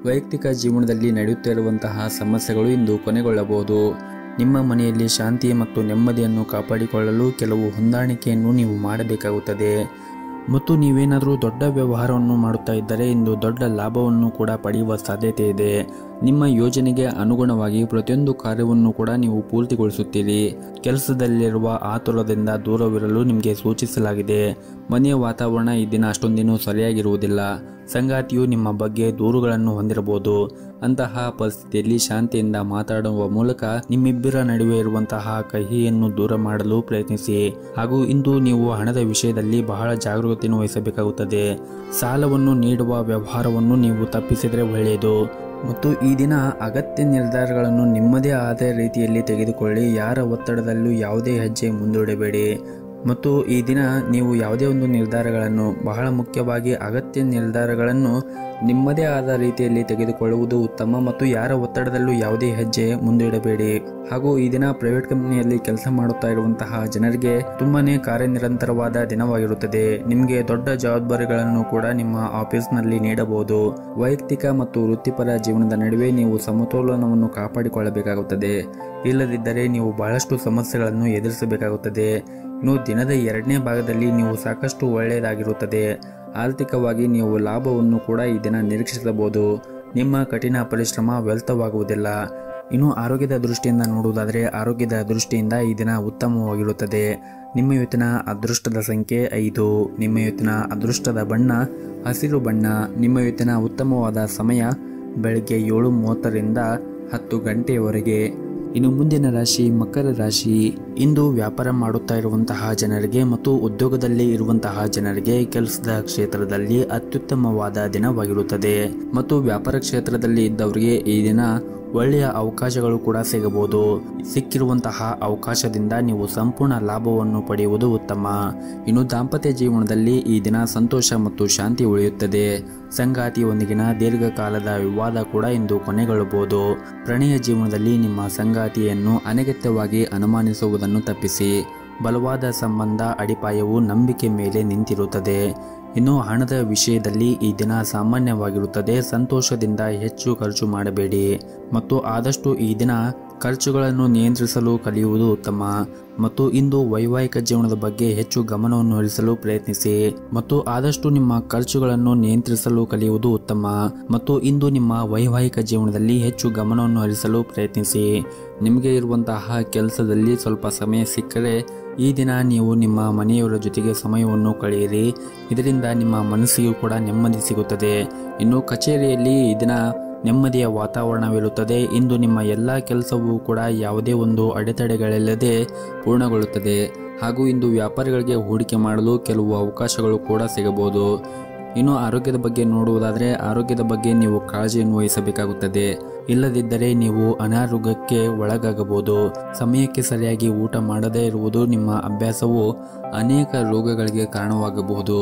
ವೈಯಕ್ತಿಕ ಜೀವನದಲ್ಲಿ ನಡೆಯುತ್ತಿರುವಂತಹ ಸಮಸ್ಯೆಗಳು ಇಂದು ಕೊನೆಗೊಳ್ಳಬಹುದು. ನಿಮ್ಮ ಮನೆಯಲ್ಲಿ ಶಾಂತಿ ಮತ್ತು ನೆಮ್ಮದಿಯನ್ನು ಕಾಪಾಡಿಕೊಳ್ಳಲು ಕೆಲವು ಹೊಂದಾಣಿಕೆಯನ್ನು ನೀವು ಮಾಡಬೇಕಾಗುತ್ತದೆ. ಮತ್ತು ನೀವೇನಾದರೂ ದೊಡ್ಡ ವ್ಯವಹಾರವನ್ನು ಮಾಡುತ್ತಾ ಇದ್ದರೆ ಇಂದು ದೊಡ್ಡ ಲಾಭವನ್ನು ಕೂಡ ಪಡೆಯುವ ಸಾಧ್ಯತೆ ಇದೆ. ನಿಮ್ಮ ಯೋಜನೆಗೆ ಅನುಗುಣವಾಗಿ ಪ್ರತಿಯೊಂದು ಕಾರ್ಯವನ್ನು ಕೂಡ ನೀವು ಪೂರ್ತಿಗೊಳಿಸುತ್ತೀರಿ. ಕೆಲಸದಲ್ಲಿರುವ ಆತುರದಿಂದ ದೂರವಿರಲು ನಿಮಗೆ ಸೂಚಿಸಲಾಗಿದೆ. ಮನೆಯ ವಾತಾವರಣ ಈ ದಿನ ಅಷ್ಟೊಂದೇನೂ ಸರಿಯಾಗಿರುವುದಿಲ್ಲ. ಸಂಗಾತಿಯು ನಿಮ್ಮ ಬಗ್ಗೆ ದೂರುಗಳನ್ನು ಹೊಂದಿರಬಹುದು. ಅಂತಹ ಪರಿಸ್ಥಿತಿಯಲ್ಲಿ ಶಾಂತಿಯಿಂದ ಮಾತಾಡುವ ಮೂಲಕ ನಿಮ್ಮಿಬ್ಬರ ನಡುವೆ ಇರುವಂತಹ ಕಹಿಯನ್ನು ದೂರ ಮಾಡಲು ಪ್ರಯತ್ನಿಸಿ. ಹಾಗೂ ಇಂದು ನೀವು ಹಣದ ವಿಷಯದಲ್ಲಿ ಬಹಳ ಜಾಗರೂಕತೆಯನ್ನು ವಹಿಸಬೇಕಾಗುತ್ತದೆ. ಸಾಲವನ್ನು ನೀಡುವ ವ್ಯವಹಾರವನ್ನು ನೀವು ತಪ್ಪಿಸಿದರೆ ಒಳ್ಳೆಯದು. ಮತ್ತು ಈ ದಿನ ಅಗತ್ಯ ನಿರ್ಧಾರಗಳನ್ನು ನಿಮ್ಮದೇ ಆದ ರೀತಿಯಲ್ಲಿ ತೆಗೆದುಕೊಳ್ಳಿ. ಯಾರ ಒತ್ತಡದಲ್ಲೂ ಯಾವುದೇ ಹೆಜ್ಜೆ ಮುಂದೂಡಬೇಡಿ. ಮತ್ತು ಈ ದಿನ ನೀವು ಯಾವುದೇ ಒಂದು ನಿರ್ಧಾರಗಳನ್ನು, ಬಹಳ ಮುಖ್ಯವಾಗಿ ಅಗತ್ಯ ನಿರ್ಧಾರಗಳನ್ನು ನಿಮ್ಮದೇ ಆದ ರೀತಿಯಲ್ಲಿ ತೆಗೆದುಕೊಳ್ಳುವುದು ಉತ್ತಮ. ಮತ್ತು ಯಾರ ಒತ್ತಡದಲ್ಲೂ ಯಾವುದೇ ಹೆಜ್ಜೆ ಮುಂದಿಡಬೇಡಿ. ಹಾಗೂ ಈ ದಿನ ಪ್ರೈವೇಟ್ ಕಂಪನಿಯಲ್ಲಿ ಕೆಲಸ ಮಾಡುತ್ತಾ ಇರುವಂತಹ ಜನರಿಗೆ ತುಂಬಾನೇ ಕಾರ್ಯನಿರಂತರವಾದ ದಿನವಾಗಿರುತ್ತದೆ. ನಿಮಗೆ ದೊಡ್ಡ ಜವಾಬ್ದಾರಿಗಳನ್ನು ಕೂಡ ನಿಮ್ಮ ಆಫೀಸ್ನಲ್ಲಿ ನೀಡಬಹುದು. ವೈಯಕ್ತಿಕ ಮತ್ತು ವೃತ್ತಿಪರ ಜೀವನದ ನಡುವೆ ನೀವು ಸಮತೋಲನವನ್ನು ಕಾಪಾಡಿಕೊಳ್ಳಬೇಕಾಗುತ್ತದೆ. ಇಲ್ಲದಿದ್ದರೆ ನೀವು ಬಹಳಷ್ಟು ಸಮಸ್ಯೆಗಳನ್ನು ಎದುರಿಸಬೇಕಾಗುತ್ತದೆ. ಇನ್ನು ದಿನದ 2ನೇ ಭಾಗದಲ್ಲಿ ನೀವು ಸಾಕಷ್ಟು ಒಳ್ಳೆಯದಾಗಿರುತ್ತದೆ. ಆರ್ಥಿಕವಾಗಿ ನೀವು ಲಾಭವನ್ನು ಕೂಡ ಈ ದಿನ ನಿರೀಕ್ಷಿಸಬಹುದು. ನಿಮ್ಮ ಕಠಿಣ ಪರಿಶ್ರಮ ವ್ಯರ್ಥವಾಗುವುದಿಲ್ಲ. ಇನ್ನು ಆರೋಗ್ಯದ ದೃಷ್ಟಿಯಿಂದ ನೋಡುವುದಾದರೆ ಆರೋಗ್ಯದ ದೃಷ್ಟಿಯಿಂದ ಈ ದಿನ ಉತ್ತಮವಾಗಿರುತ್ತದೆ. ನಿಮ್ಮ ಇವತ್ತಿನ ಅದೃಷ್ಟದ ಸಂಖ್ಯೆ 5. ನಿಮ್ಮ ಇವತ್ತಿನ ಅದೃಷ್ಟದ ಬಣ್ಣ ಹಸಿರು ಬಣ್ಣ. ನಿಮ್ಮ ಇವತ್ತಿನ ಉತ್ತಮವಾದ ಸಮಯ ಬೆಳಗ್ಗೆ 7:30ರಿಂದ 10 ಗಂಟೆಯವರೆಗೆ. ಇನ್ನು ಮುಂದಿನ ರಾಶಿ ಮಕರ ರಾಶಿ. ಇಂದು ವ್ಯಾಪಾರ ಮಾಡುತ್ತಾ ಇರುವಂತಹ ಜನರಿಗೆ ಮತ್ತು ಉದ್ಯೋಗದಲ್ಲಿ ಇರುವಂತಹ ಜನರಿಗೆ ಕೆಲಸದ ಕ್ಷೇತ್ರದಲ್ಲಿ ಅತ್ಯುತ್ತಮವಾದ ದಿನವಾಗಿರುತ್ತದೆ ಮತ್ತು ವ್ಯಾಪಾರ ಕ್ಷೇತ್ರದಲ್ಲಿ ಇದ್ದವರಿಗೆ ಈ ದಿನ ಒಳ್ಳೆಯ ಅವಕಾಶಗಳು ಕೂಡ ಸಿಗಬಹುದು. ಸಿಕ್ಕಿರುವಂತಹ ಅವಕಾಶದಿಂದ ನೀವು ಸಂಪೂರ್ಣ ಲಾಭವನ್ನು ಪಡೆಯುವುದು ಉತ್ತಮ. ಇನ್ನು ದಾಂಪತ್ಯ ಜೀವನದಲ್ಲಿ ಈ ದಿನ ಸಂತೋಷ ಮತ್ತು ಶಾಂತಿ ಉಳಿಯುತ್ತದೆ. ಸಂಗಾತಿಯೊಂದಿಗಿನ ದೀರ್ಘಕಾಲದ ವಿವಾದ ಕೂಡ ಇಂದು ಕೊನೆಗೊಳ್ಳಬಹುದು. ಪ್ರಣಯ ಜೀವನದಲ್ಲಿ ನಿಮ್ಮ ಸಂಗಾತಿಯನ್ನು ಅನಗತ್ಯವಾಗಿ ಅನುಮಾನಿಸುವುದನ್ನು ತಪ್ಪಿಸಿ. ಬಲವಾದ ಸಂಬಂಧ ಅಡಿಪಾಯವು ನಂಬಿಕೆ ಮೇಲೆ ನಿಂತಿರುತ್ತದೆ. ಇನ್ನು ಹಣದ ವಿಷಯದಲ್ಲಿ ಈ ದಿನ ಸಾಮಾನ್ಯವಾಗಿರುತ್ತದೆ. ಸಂತೋಷದಿಂದ ಹೆಚ್ಚು ಖರ್ಚು ಮಾಡಬೇಡಿ ಮತ್ತು ಆದಷ್ಟು ಈ ದಿನ ಖರ್ಚುಗಳನ್ನು ನಿಯಂತ್ರಿಸಲು ಕಲಿಯುವುದು ಉತ್ತಮ. ಮತ್ತು ಇಂದು ವೈವಾಹಿಕ ಜೀವನದ ಬಗ್ಗೆ ಹೆಚ್ಚು ಗಮನವನ್ನು ಹರಿಸಲು ಪ್ರಯತ್ನಿಸಿ ಮತ್ತು ಆದಷ್ಟು ನಿಮ್ಮ ಖರ್ಚುಗಳನ್ನು ನಿಯಂತ್ರಿಸಲು ಕಲಿಯುವುದು ಉತ್ತಮ. ಮತ್ತು ಇಂದು ನಿಮ್ಮ ವೈವಾಹಿಕ ಜೀವನದಲ್ಲಿ ಹೆಚ್ಚು ಗಮನವನ್ನು ಹರಿಸಲು ಪ್ರಯತ್ನಿಸಿ. ನಿಮಗೆ ಇರುವಂತಹ ಕೆಲಸದಲ್ಲಿ ಸ್ವಲ್ಪ ಸಮಯ ಸಿಕ್ಕರೆ ಈ ದಿನ ನೀವು ನಿಮ್ಮ ಮನೆಯವರ ಜೊತೆಗೆ ಸಮಯವನ್ನು ಕಳೆಯಿರಿ. ಇದರಿಂದ ನಿಮ್ಮ ಮನಸ್ಸಿಗೂ ಕೂಡ ನೆಮ್ಮದಿ ಸಿಗುತ್ತದೆ. ಇನ್ನು ಕಚೇರಿಯಲ್ಲಿ ಈ ದಿನ ನೆಮ್ಮದಿಯ ವಾತಾವರಣವಿರುತ್ತದೆ. ಇಂದು ನಿಮ್ಮ ಎಲ್ಲ ಕೆಲಸವೂ ಕೂಡ ಯಾವುದೇ ಒಂದು ಅಡೆತಡೆಗಳಿಲ್ಲದೆ ಪೂರ್ಣಗೊಳ್ಳುತ್ತದೆ. ಹಾಗೂ ಇಂದು ವ್ಯಾಪಾರಿಗಳಿಗೆ ಹೂಡಿಕೆ ಮಾಡಲು ಕೆಲವು ಅವಕಾಶಗಳು ಕೂಡ ಸಿಗಬಹುದು. ಇನ್ನು ಆರೋಗ್ಯದ ಬಗ್ಗೆ ನೋಡುವುದಾದರೆ ಆರೋಗ್ಯದ ಬಗ್ಗೆ ನೀವು ಕಾಳಜಿಯನ್ನು ವಹಿಸಬೇಕಾಗುತ್ತದೆ. ಇಲ್ಲದಿದ್ದರೆ ನೀವು ಅನಾರೋಗ್ಯಕ್ಕೆ ಒಳಗಾಗಬಹುದು. ಸಮಯಕ್ಕೆ ಸರಿಯಾಗಿ ಊಟ ಮಾಡದೇ ಇರುವುದು ನಿಮ್ಮ ಅಭ್ಯಾಸವು ಅನೇಕ ರೋಗಗಳಿಗೆ ಕಾರಣವಾಗಬಹುದು.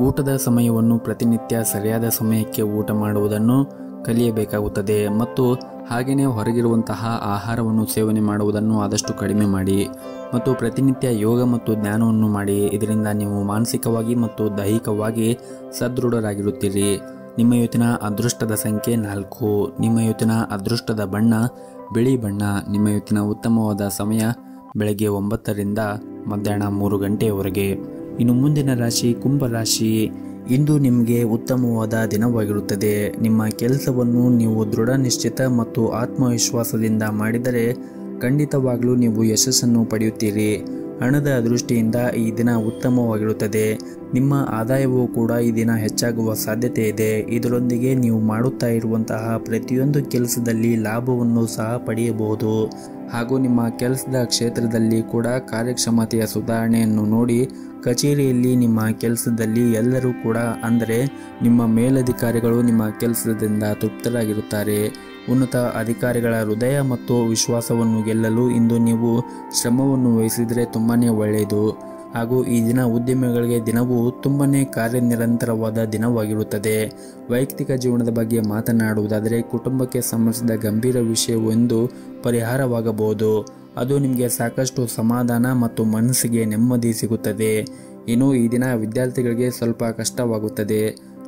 ಊಟದ ಸಮಯವನ್ನು ಪ್ರತಿನಿತ್ಯ ಸರಿಯಾದ ಸಮಯಕ್ಕೆ ಊಟ ಮಾಡುವುದನ್ನು ಕಲಿಯಬೇಕಾಗುತ್ತದೆ ಮತ್ತು ಹಾಗೆಯೇ ಹೊರಗಿರುವಂತಹ ಆಹಾರವನ್ನು ಸೇವನೆ ಮಾಡುವುದನ್ನು ಆದಷ್ಟು ಕಡಿಮೆ ಮಾಡಿ ಮತ್ತು ಪ್ರತಿನಿತ್ಯ ಯೋಗ ಮತ್ತು ಧ್ಯಾನವನ್ನು ಮಾಡಿ. ಇದರಿಂದ ನೀವು ಮಾನಸಿಕವಾಗಿ ಮತ್ತು ದೈಹಿಕವಾಗಿ ಸದೃಢರಾಗಿರುತ್ತೀರಿ. ನಿಮ್ಮ ಇವತ್ತಿನ ಅದೃಷ್ಟದ ಸಂಖ್ಯೆ 4. ನಿಮ್ಮ ಇವತ್ತಿನ ಅದೃಷ್ಟದ ಬಣ್ಣ ಬಿಳಿ ಬಣ್ಣ. ನಿಮ್ಮ ಇವತ್ತಿನ ಉತ್ತಮವಾದ ಸಮಯ ಬೆಳಗ್ಗೆ 9ರಿಂದ ಮಧ್ಯಾಹ್ನ 3 ಗಂಟೆಯವರೆಗೆ. ಇನ್ನು ಮುಂದಿನ ರಾಶಿ ಕುಂಭ ರಾಶಿ. ಇಂದು ನಿಮಗೆ ಉತ್ತಮವಾದ ದಿನವಾಗಿರುತ್ತದೆ. ನಿಮ್ಮ ಕೆಲಸವನ್ನು ನೀವು ದೃಢ ನಿಶ್ಚಿತ ಮತ್ತು ಆತ್ಮವಿಶ್ವಾಸದಿಂದ ಮಾಡಿದರೆ ಖಂಡಿತವಾಗಲೂ ನೀವು ಯಶಸ್ಸನ್ನು ಪಡೆಯುತ್ತೀರಿ. ಹಣದ ದೃಷ್ಟಿಯಿಂದ ಈ ದಿನ ಉತ್ತಮವಾಗಿರುತ್ತದೆ. ನಿಮ್ಮ ಆದಾಯವೂ ಕೂಡ ಈ ದಿನ ಹೆಚ್ಚಾಗುವ ಸಾಧ್ಯತೆ ಇದೆ. ಇದರೊಂದಿಗೆ ನೀವು ಮಾಡುತ್ತಾ ಇರುವಂತಹ ಪ್ರತಿಯೊಂದು ಕೆಲಸದಲ್ಲಿ ಲಾಭವನ್ನು ಸಹ ಪಡೆಯಬಹುದು. ಹಾಗೂ ನಿಮ್ಮ ಕೆಲಸದ ಕ್ಷೇತ್ರದಲ್ಲಿ ಕೂಡ ಕಾರ್ಯಕ್ಷಮತೆಯ ಸುಧಾರಣೆಯನ್ನು ನೋಡಿ ಕಚೇರಿಯಲ್ಲಿ ನಿಮ್ಮ ಕೆಲಸದಲ್ಲಿ ಎಲ್ಲರೂ ಕೂಡ ಅಂದರೆ ನಿಮ್ಮ ಮೇಲಧಿಕಾರಿಗಳು ನಿಮ್ಮ ಕೆಲಸದಿಂದ ತೃಪ್ತರಾಗಿರುತ್ತಾರೆ. ಉನ್ನತ ಅಧಿಕಾರಿಗಳ ಹೃದಯ ಮತ್ತು ವಿಶ್ವಾಸವನ್ನು ಗೆಲ್ಲಲು ಇಂದು ನೀವು ಶ್ರಮವನ್ನು ವಹಿಸಿದರೆ ತುಂಬಾ ಒಳ್ಳೆಯದು. ಹಾಗೂ ಈ ದಿನ ಉದ್ಯಮಿಗಳಿಗೆ ದಿನವೂ ತುಂಬಾ ಕಾರ್ಯನಿರಂತರವಾದ ದಿನವಾಗಿರುತ್ತದೆ. ವೈಯಕ್ತಿಕ ಜೀವನದ ಬಗ್ಗೆ ಮಾತನಾಡುವುದಾದರೆ ಕುಟುಂಬಕ್ಕೆ ಸಂಬಂಧಿಸಿದ ಗಂಭೀರ ವಿಷಯವೊಂದು ಪರಿಹಾರವಾಗಬಹುದು. ಅದು ನಿಮಗೆ ಸಾಕಷ್ಟು ಸಮಾಧಾನ ಮತ್ತು ಮನಸ್ಸಿಗೆ ನೆಮ್ಮದಿ ಸಿಗುತ್ತದೆ. ಇನ್ನು ಈ ದಿನ ವಿದ್ಯಾರ್ಥಿಗಳಿಗೆ ಸ್ವಲ್ಪ ಕಷ್ಟವಾಗುತ್ತದೆ.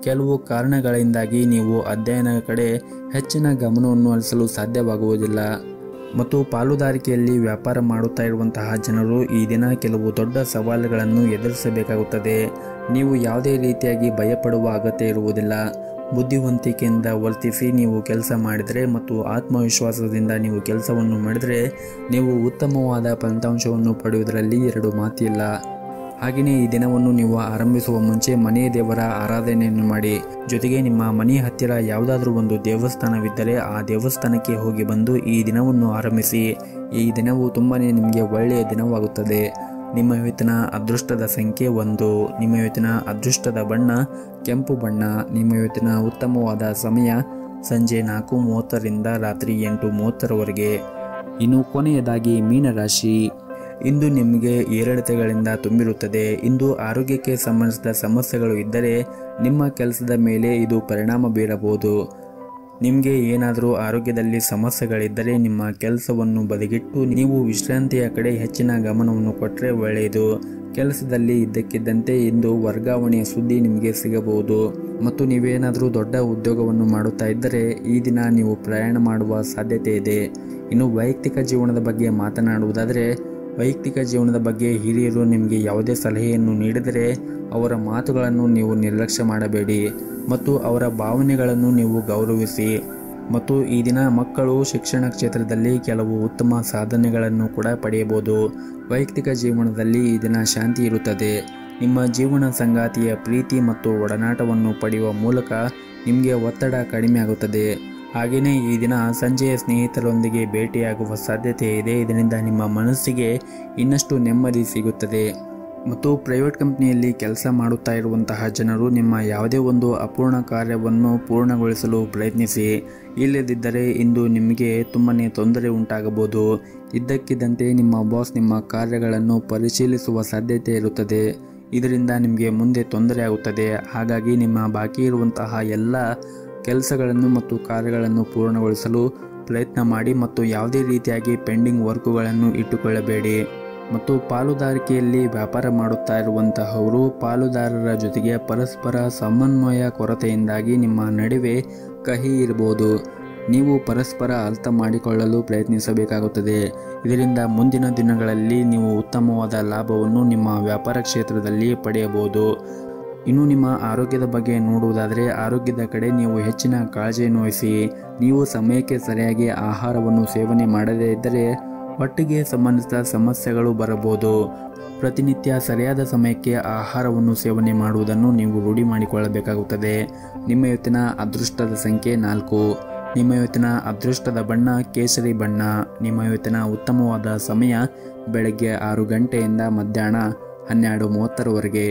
ಕೆಲವು ಕಾರಣಗಳಿಂದಾಗಿ ನೀವು ಅಧ್ಯಯನದ ಕಡೆ ಹೆಚ್ಚಿನ ಗಮನವನ್ನು ಹರಿಸಲು ಸಾಧ್ಯವಾಗುವುದಿಲ್ಲ. ಮತ್ತು ಪಾಲುದಾರಿಕೆಯಲ್ಲಿ ವ್ಯಾಪಾರ ಮಾಡುತ್ತಾ ಇರುವಂತಹ ಜನರು ಈ ದಿನ ಕೆಲವು ದೊಡ್ಡ ಸವಾಲುಗಳನ್ನು ಎದುರಿಸಬೇಕಾಗುತ್ತದೆ. ನೀವು ಯಾವುದೇ ರೀತಿಯಾಗಿ ಭಯಪಡುವ ಅಗತ್ಯ ಇರುವುದಿಲ್ಲ. ಬುದ್ಧಿವಂತಿಕೆಯಿಂದ ವರ್ತಿಸಿ ನೀವು ಕೆಲಸ ಮಾಡಿದರೆ ಮತ್ತು ಆತ್ಮವಿಶ್ವಾಸದಿಂದ ನೀವು ಕೆಲಸವನ್ನು ಮಾಡಿದರೆ ನೀವು ಉತ್ತಮವಾದ ಫಲಿತಾಂಶವನ್ನು ಪಡೆಯುವುದರಲ್ಲಿ 2 ಮಾತಿಲ್ಲ. ಹಾಗೆಯೇ ಈ ದಿನವನ್ನು ನೀವು ಆರಂಭಿಸುವ ಮುಂಚೆ ಮನೆಯ ದೇವರ ಆರಾಧನೆಯನ್ನು ಮಾಡಿ. ಜೊತೆಗೆ ನಿಮ್ಮ ಮನೆಯ ಹತ್ತಿರ ಯಾವುದಾದ್ರೂ ಒಂದು ದೇವಸ್ಥಾನವಿದ್ದರೆ ಆ ದೇವಸ್ಥಾನಕ್ಕೆ ಹೋಗಿ ಬಂದು ಈ ದಿನವನ್ನು ಆರಂಭಿಸಿ. ಈ ದಿನವು ತುಂಬಾ ನಿಮಗೆ ಒಳ್ಳೆಯ ದಿನವಾಗುತ್ತದೆ. ನಿಮ್ಮ ಇವತ್ತಿನ ಅದೃಷ್ಟದ ಸಂಖ್ಯೆ 1. ನಿಮ್ಮ ಇವತ್ತಿನ ಅದೃಷ್ಟದ ಬಣ್ಣ ಕೆಂಪು ಬಣ್ಣ. ನಿಮ್ಮ ಇವತ್ತಿನ ಉತ್ತಮವಾದ ಸಮಯ ಸಂಜೆ 4:30ರಿಂದ ರಾತ್ರಿ 8:30ರವರೆಗೆ. ಇನ್ನು ಕೊನೆಯದಾಗಿ ಮೀನರಾಶಿ. ಇಂದು ನಿಮಗೆ ಏರಿಳಿತಗಳಿಂದ ತುಂಬಿರುತ್ತದೆ. ಇಂದು ಆರೋಗ್ಯಕ್ಕೆ ಸಂಬಂಧಿಸಿದ ಸಮಸ್ಯೆಗಳು ಇದ್ದರೆ ನಿಮ್ಮ ಕೆಲಸದ ಮೇಲೆ ಇದು ಪರಿಣಾಮ ಬೀರಬಹುದು. ನಿಮಗೆ ಏನಾದರೂ ಆರೋಗ್ಯದಲ್ಲಿ ಸಮಸ್ಯೆಗಳಿದ್ದರೆ ನಿಮ್ಮ ಕೆಲಸವನ್ನು ಬದಿಗಿಟ್ಟು ನೀವು ವಿಶ್ರಾಂತಿಯ ಕಡೆ ಹೆಚ್ಚಿನ ಗಮನವನ್ನು ಕೊಟ್ಟರೆ ಒಳ್ಳೆಯದು. ಕೆಲಸದಲ್ಲಿ ಇದ್ದಕ್ಕಿದ್ದಂತೆ ಇಂದು ವರ್ಗಾವಣೆಯ ಸುದ್ದಿ ನಿಮಗೆ ಸಿಗಬಹುದು. ಮತ್ತು ನೀವೇನಾದರೂ ದೊಡ್ಡ ಉದ್ಯೋಗವನ್ನು ಮಾಡುತ್ತಾ ಇದ್ದರೆ ಈ ದಿನ ನೀವು ಪ್ರಯಾಣ ಮಾಡುವ ಸಾಧ್ಯತೆ ಇದೆ. ಇನ್ನು ವೈಯಕ್ತಿಕ ಜೀವನದ ಬಗ್ಗೆ ಮಾತನಾಡುವುದಾದರೆ ವೈಯಕ್ತಿಕ ಜೀವನದ ಬಗ್ಗೆ ಹಿರಿಯರು ನಿಮಗೆ ಯಾವುದೇ ಸಲಹೆಯನ್ನು ನೀಡಿದರೆ ಅವರ ಮಾತುಗಳನ್ನು ನೀವು ನಿರ್ಲಕ್ಷ್ಯ ಮಾಡಬೇಡಿ ಮತ್ತು ಅವರ ಭಾವನೆಗಳನ್ನು ನೀವು ಗೌರವಿಸಿ. ಮತ್ತು ಈ ದಿನ ಮಕ್ಕಳು ಶಿಕ್ಷಣ ಕ್ಷೇತ್ರದಲ್ಲಿ ಕೆಲವು ಉತ್ತಮ ಸಾಧನೆಗಳನ್ನು ಕೂಡ ಪಡೆಯಬಹುದು. ವೈಯಕ್ತಿಕ ಜೀವನದಲ್ಲಿ ಈ ದಿನ ಶಾಂತಿ ಇರುತ್ತದೆ. ನಿಮ್ಮ ಜೀವನ ಸಂಗಾತಿಯ ಪ್ರೀತಿ ಮತ್ತು ಒಡನಾಟವನ್ನು ಪಡೆಯುವ ಮೂಲಕ ನಿಮಗೆ ಒತ್ತಡ ಕಡಿಮೆ ಆಗುತ್ತದೆ. ಹಾಗೆಯೇ ಈ ದಿನ ಸಂಜೆಯ ಸ್ನೇಹಿತರೊಂದಿಗೆ ಭೇಟಿಯಾಗುವ ಸಾಧ್ಯತೆ ಇದೆ. ಇದರಿಂದ ನಿಮ್ಮ ಮನಸ್ಸಿಗೆ ಇನ್ನಷ್ಟು ನೆಮ್ಮದಿ ಸಿಗುತ್ತದೆ. ಮತ್ತು ಪ್ರೈವೇಟ್ ಕಂಪನಿಯಲ್ಲಿ ಕೆಲಸ ಮಾಡುತ್ತಾ ಇರುವಂತಹ ಜನರು ನಿಮ್ಮ ಯಾವುದೇ ಒಂದು ಅಪೂರ್ಣ ಕಾರ್ಯವನ್ನು ಪೂರ್ಣಗೊಳಿಸಲು ಪ್ರಯತ್ನಿಸಿ. ಇಲ್ಲದಿದ್ದರೆ ಇಂದು ನಿಮಗೆ ತುಂಬಾ ತೊಂದರೆ ಉಂಟಾಗಬಹುದು. ಇದ್ದಕ್ಕಿದ್ದಂತೆ ನಿಮ್ಮ ಬಾಸ್ ನಿಮ್ಮ ಕಾರ್ಯಗಳನ್ನು ಪರಿಶೀಲಿಸುವ ಸಾಧ್ಯತೆ ಇರುತ್ತದೆ. ಇದರಿಂದ ನಿಮಗೆ ಮುಂದೆ ತೊಂದರೆ ಆಗುತ್ತದೆ. ಹಾಗಾಗಿ ನಿಮ್ಮ ಬಾಕಿ ಇರುವಂತಹ ಎಲ್ಲ ಕೆಲಸಗಳನ್ನು ಮತ್ತು ಕಾರ್ಯಗಳನ್ನು ಪೂರ್ಣಗೊಳಿಸಲು ಪ್ರಯತ್ನ ಮಾಡಿ ಮತ್ತು ಯಾವುದೇ ರೀತಿಯಾಗಿ ಪೆಂಡಿಂಗ್ ವರ್ಕುಗಳನ್ನು ಇಟ್ಟುಕೊಳ್ಳಬೇಡಿ. ಮತ್ತು ಪಾಲುದಾರಿಕೆಯಲ್ಲಿ ವ್ಯಾಪಾರ ಮಾಡುತ್ತಾ ಇರುವಂತಹವರು ಪಾಲುದಾರರ ಜೊತೆಗೆ ಪರಸ್ಪರ ಸಮನ್ವಯ ಕೊರತೆಯಿಂದಾಗಿ ನಿಮ್ಮ ನಡುವೆ ಕಹಿ ಇರಬಹುದು. ನೀವು ಪರಸ್ಪರ ಅರ್ಥ ಮಾಡಿಕೊಳ್ಳಲು ಪ್ರಯತ್ನಿಸಬೇಕಾಗುತ್ತದೆ. ಇದರಿಂದ ಮುಂದಿನ ದಿನಗಳಲ್ಲಿ ನೀವು ಉತ್ತಮವಾದ ಲಾಭವನ್ನು ನಿಮ್ಮ ವ್ಯಾಪಾರ ಕ್ಷೇತ್ರದಲ್ಲಿ ಪಡೆಯಬಹುದು. ಇನ್ನು ನಿಮ್ಮ ಆರೋಗ್ಯದ ಬಗ್ಗೆ ನೋಡುವುದಾದರೆ ಆರೋಗ್ಯದ ಕಡೆ ನೀವು ಹೆಚ್ಚಿನ ಕಾಳಜಿಯನ್ನು ವಹಿಸಿ. ನೀವು ಸಮಯಕ್ಕೆ ಸರಿಯಾಗಿ ಆಹಾರವನ್ನು ಸೇವನೆ ಮಾಡದೇ ಇದ್ದರೆ ಹೊಟ್ಟೆಗೆ ಸಂಬಂಧಿಸಿದ ಸಮಸ್ಯೆಗಳು ಬರಬಹುದು. ಪ್ರತಿನಿತ್ಯ ಸರಿಯಾದ ಸಮಯಕ್ಕೆ ಆಹಾರವನ್ನು ಸೇವನೆ ಮಾಡುವುದನ್ನು ನೀವು ರೂಢಿ ಮಾಡಿಕೊಳ್ಳಬೇಕಾಗುತ್ತದೆ. ನಿಮ್ಮ ಇವತ್ತಿನ ಅದೃಷ್ಟದ ಸಂಖ್ಯೆ 4. ನಿಮ್ಮ ಇವತ್ತಿನ ಅದೃಷ್ಟದ ಬಣ್ಣ ಕೇಸರಿ ಬಣ್ಣ. ನಿಮ್ಮ ಇವತ್ತಿನ ಉತ್ತಮವಾದ ಸಮಯ ಬೆಳಗ್ಗೆ 6 ಗಂಟೆಯಿಂದ ಮಧ್ಯಾಹ್ನ 12:30ರವರೆಗೆ.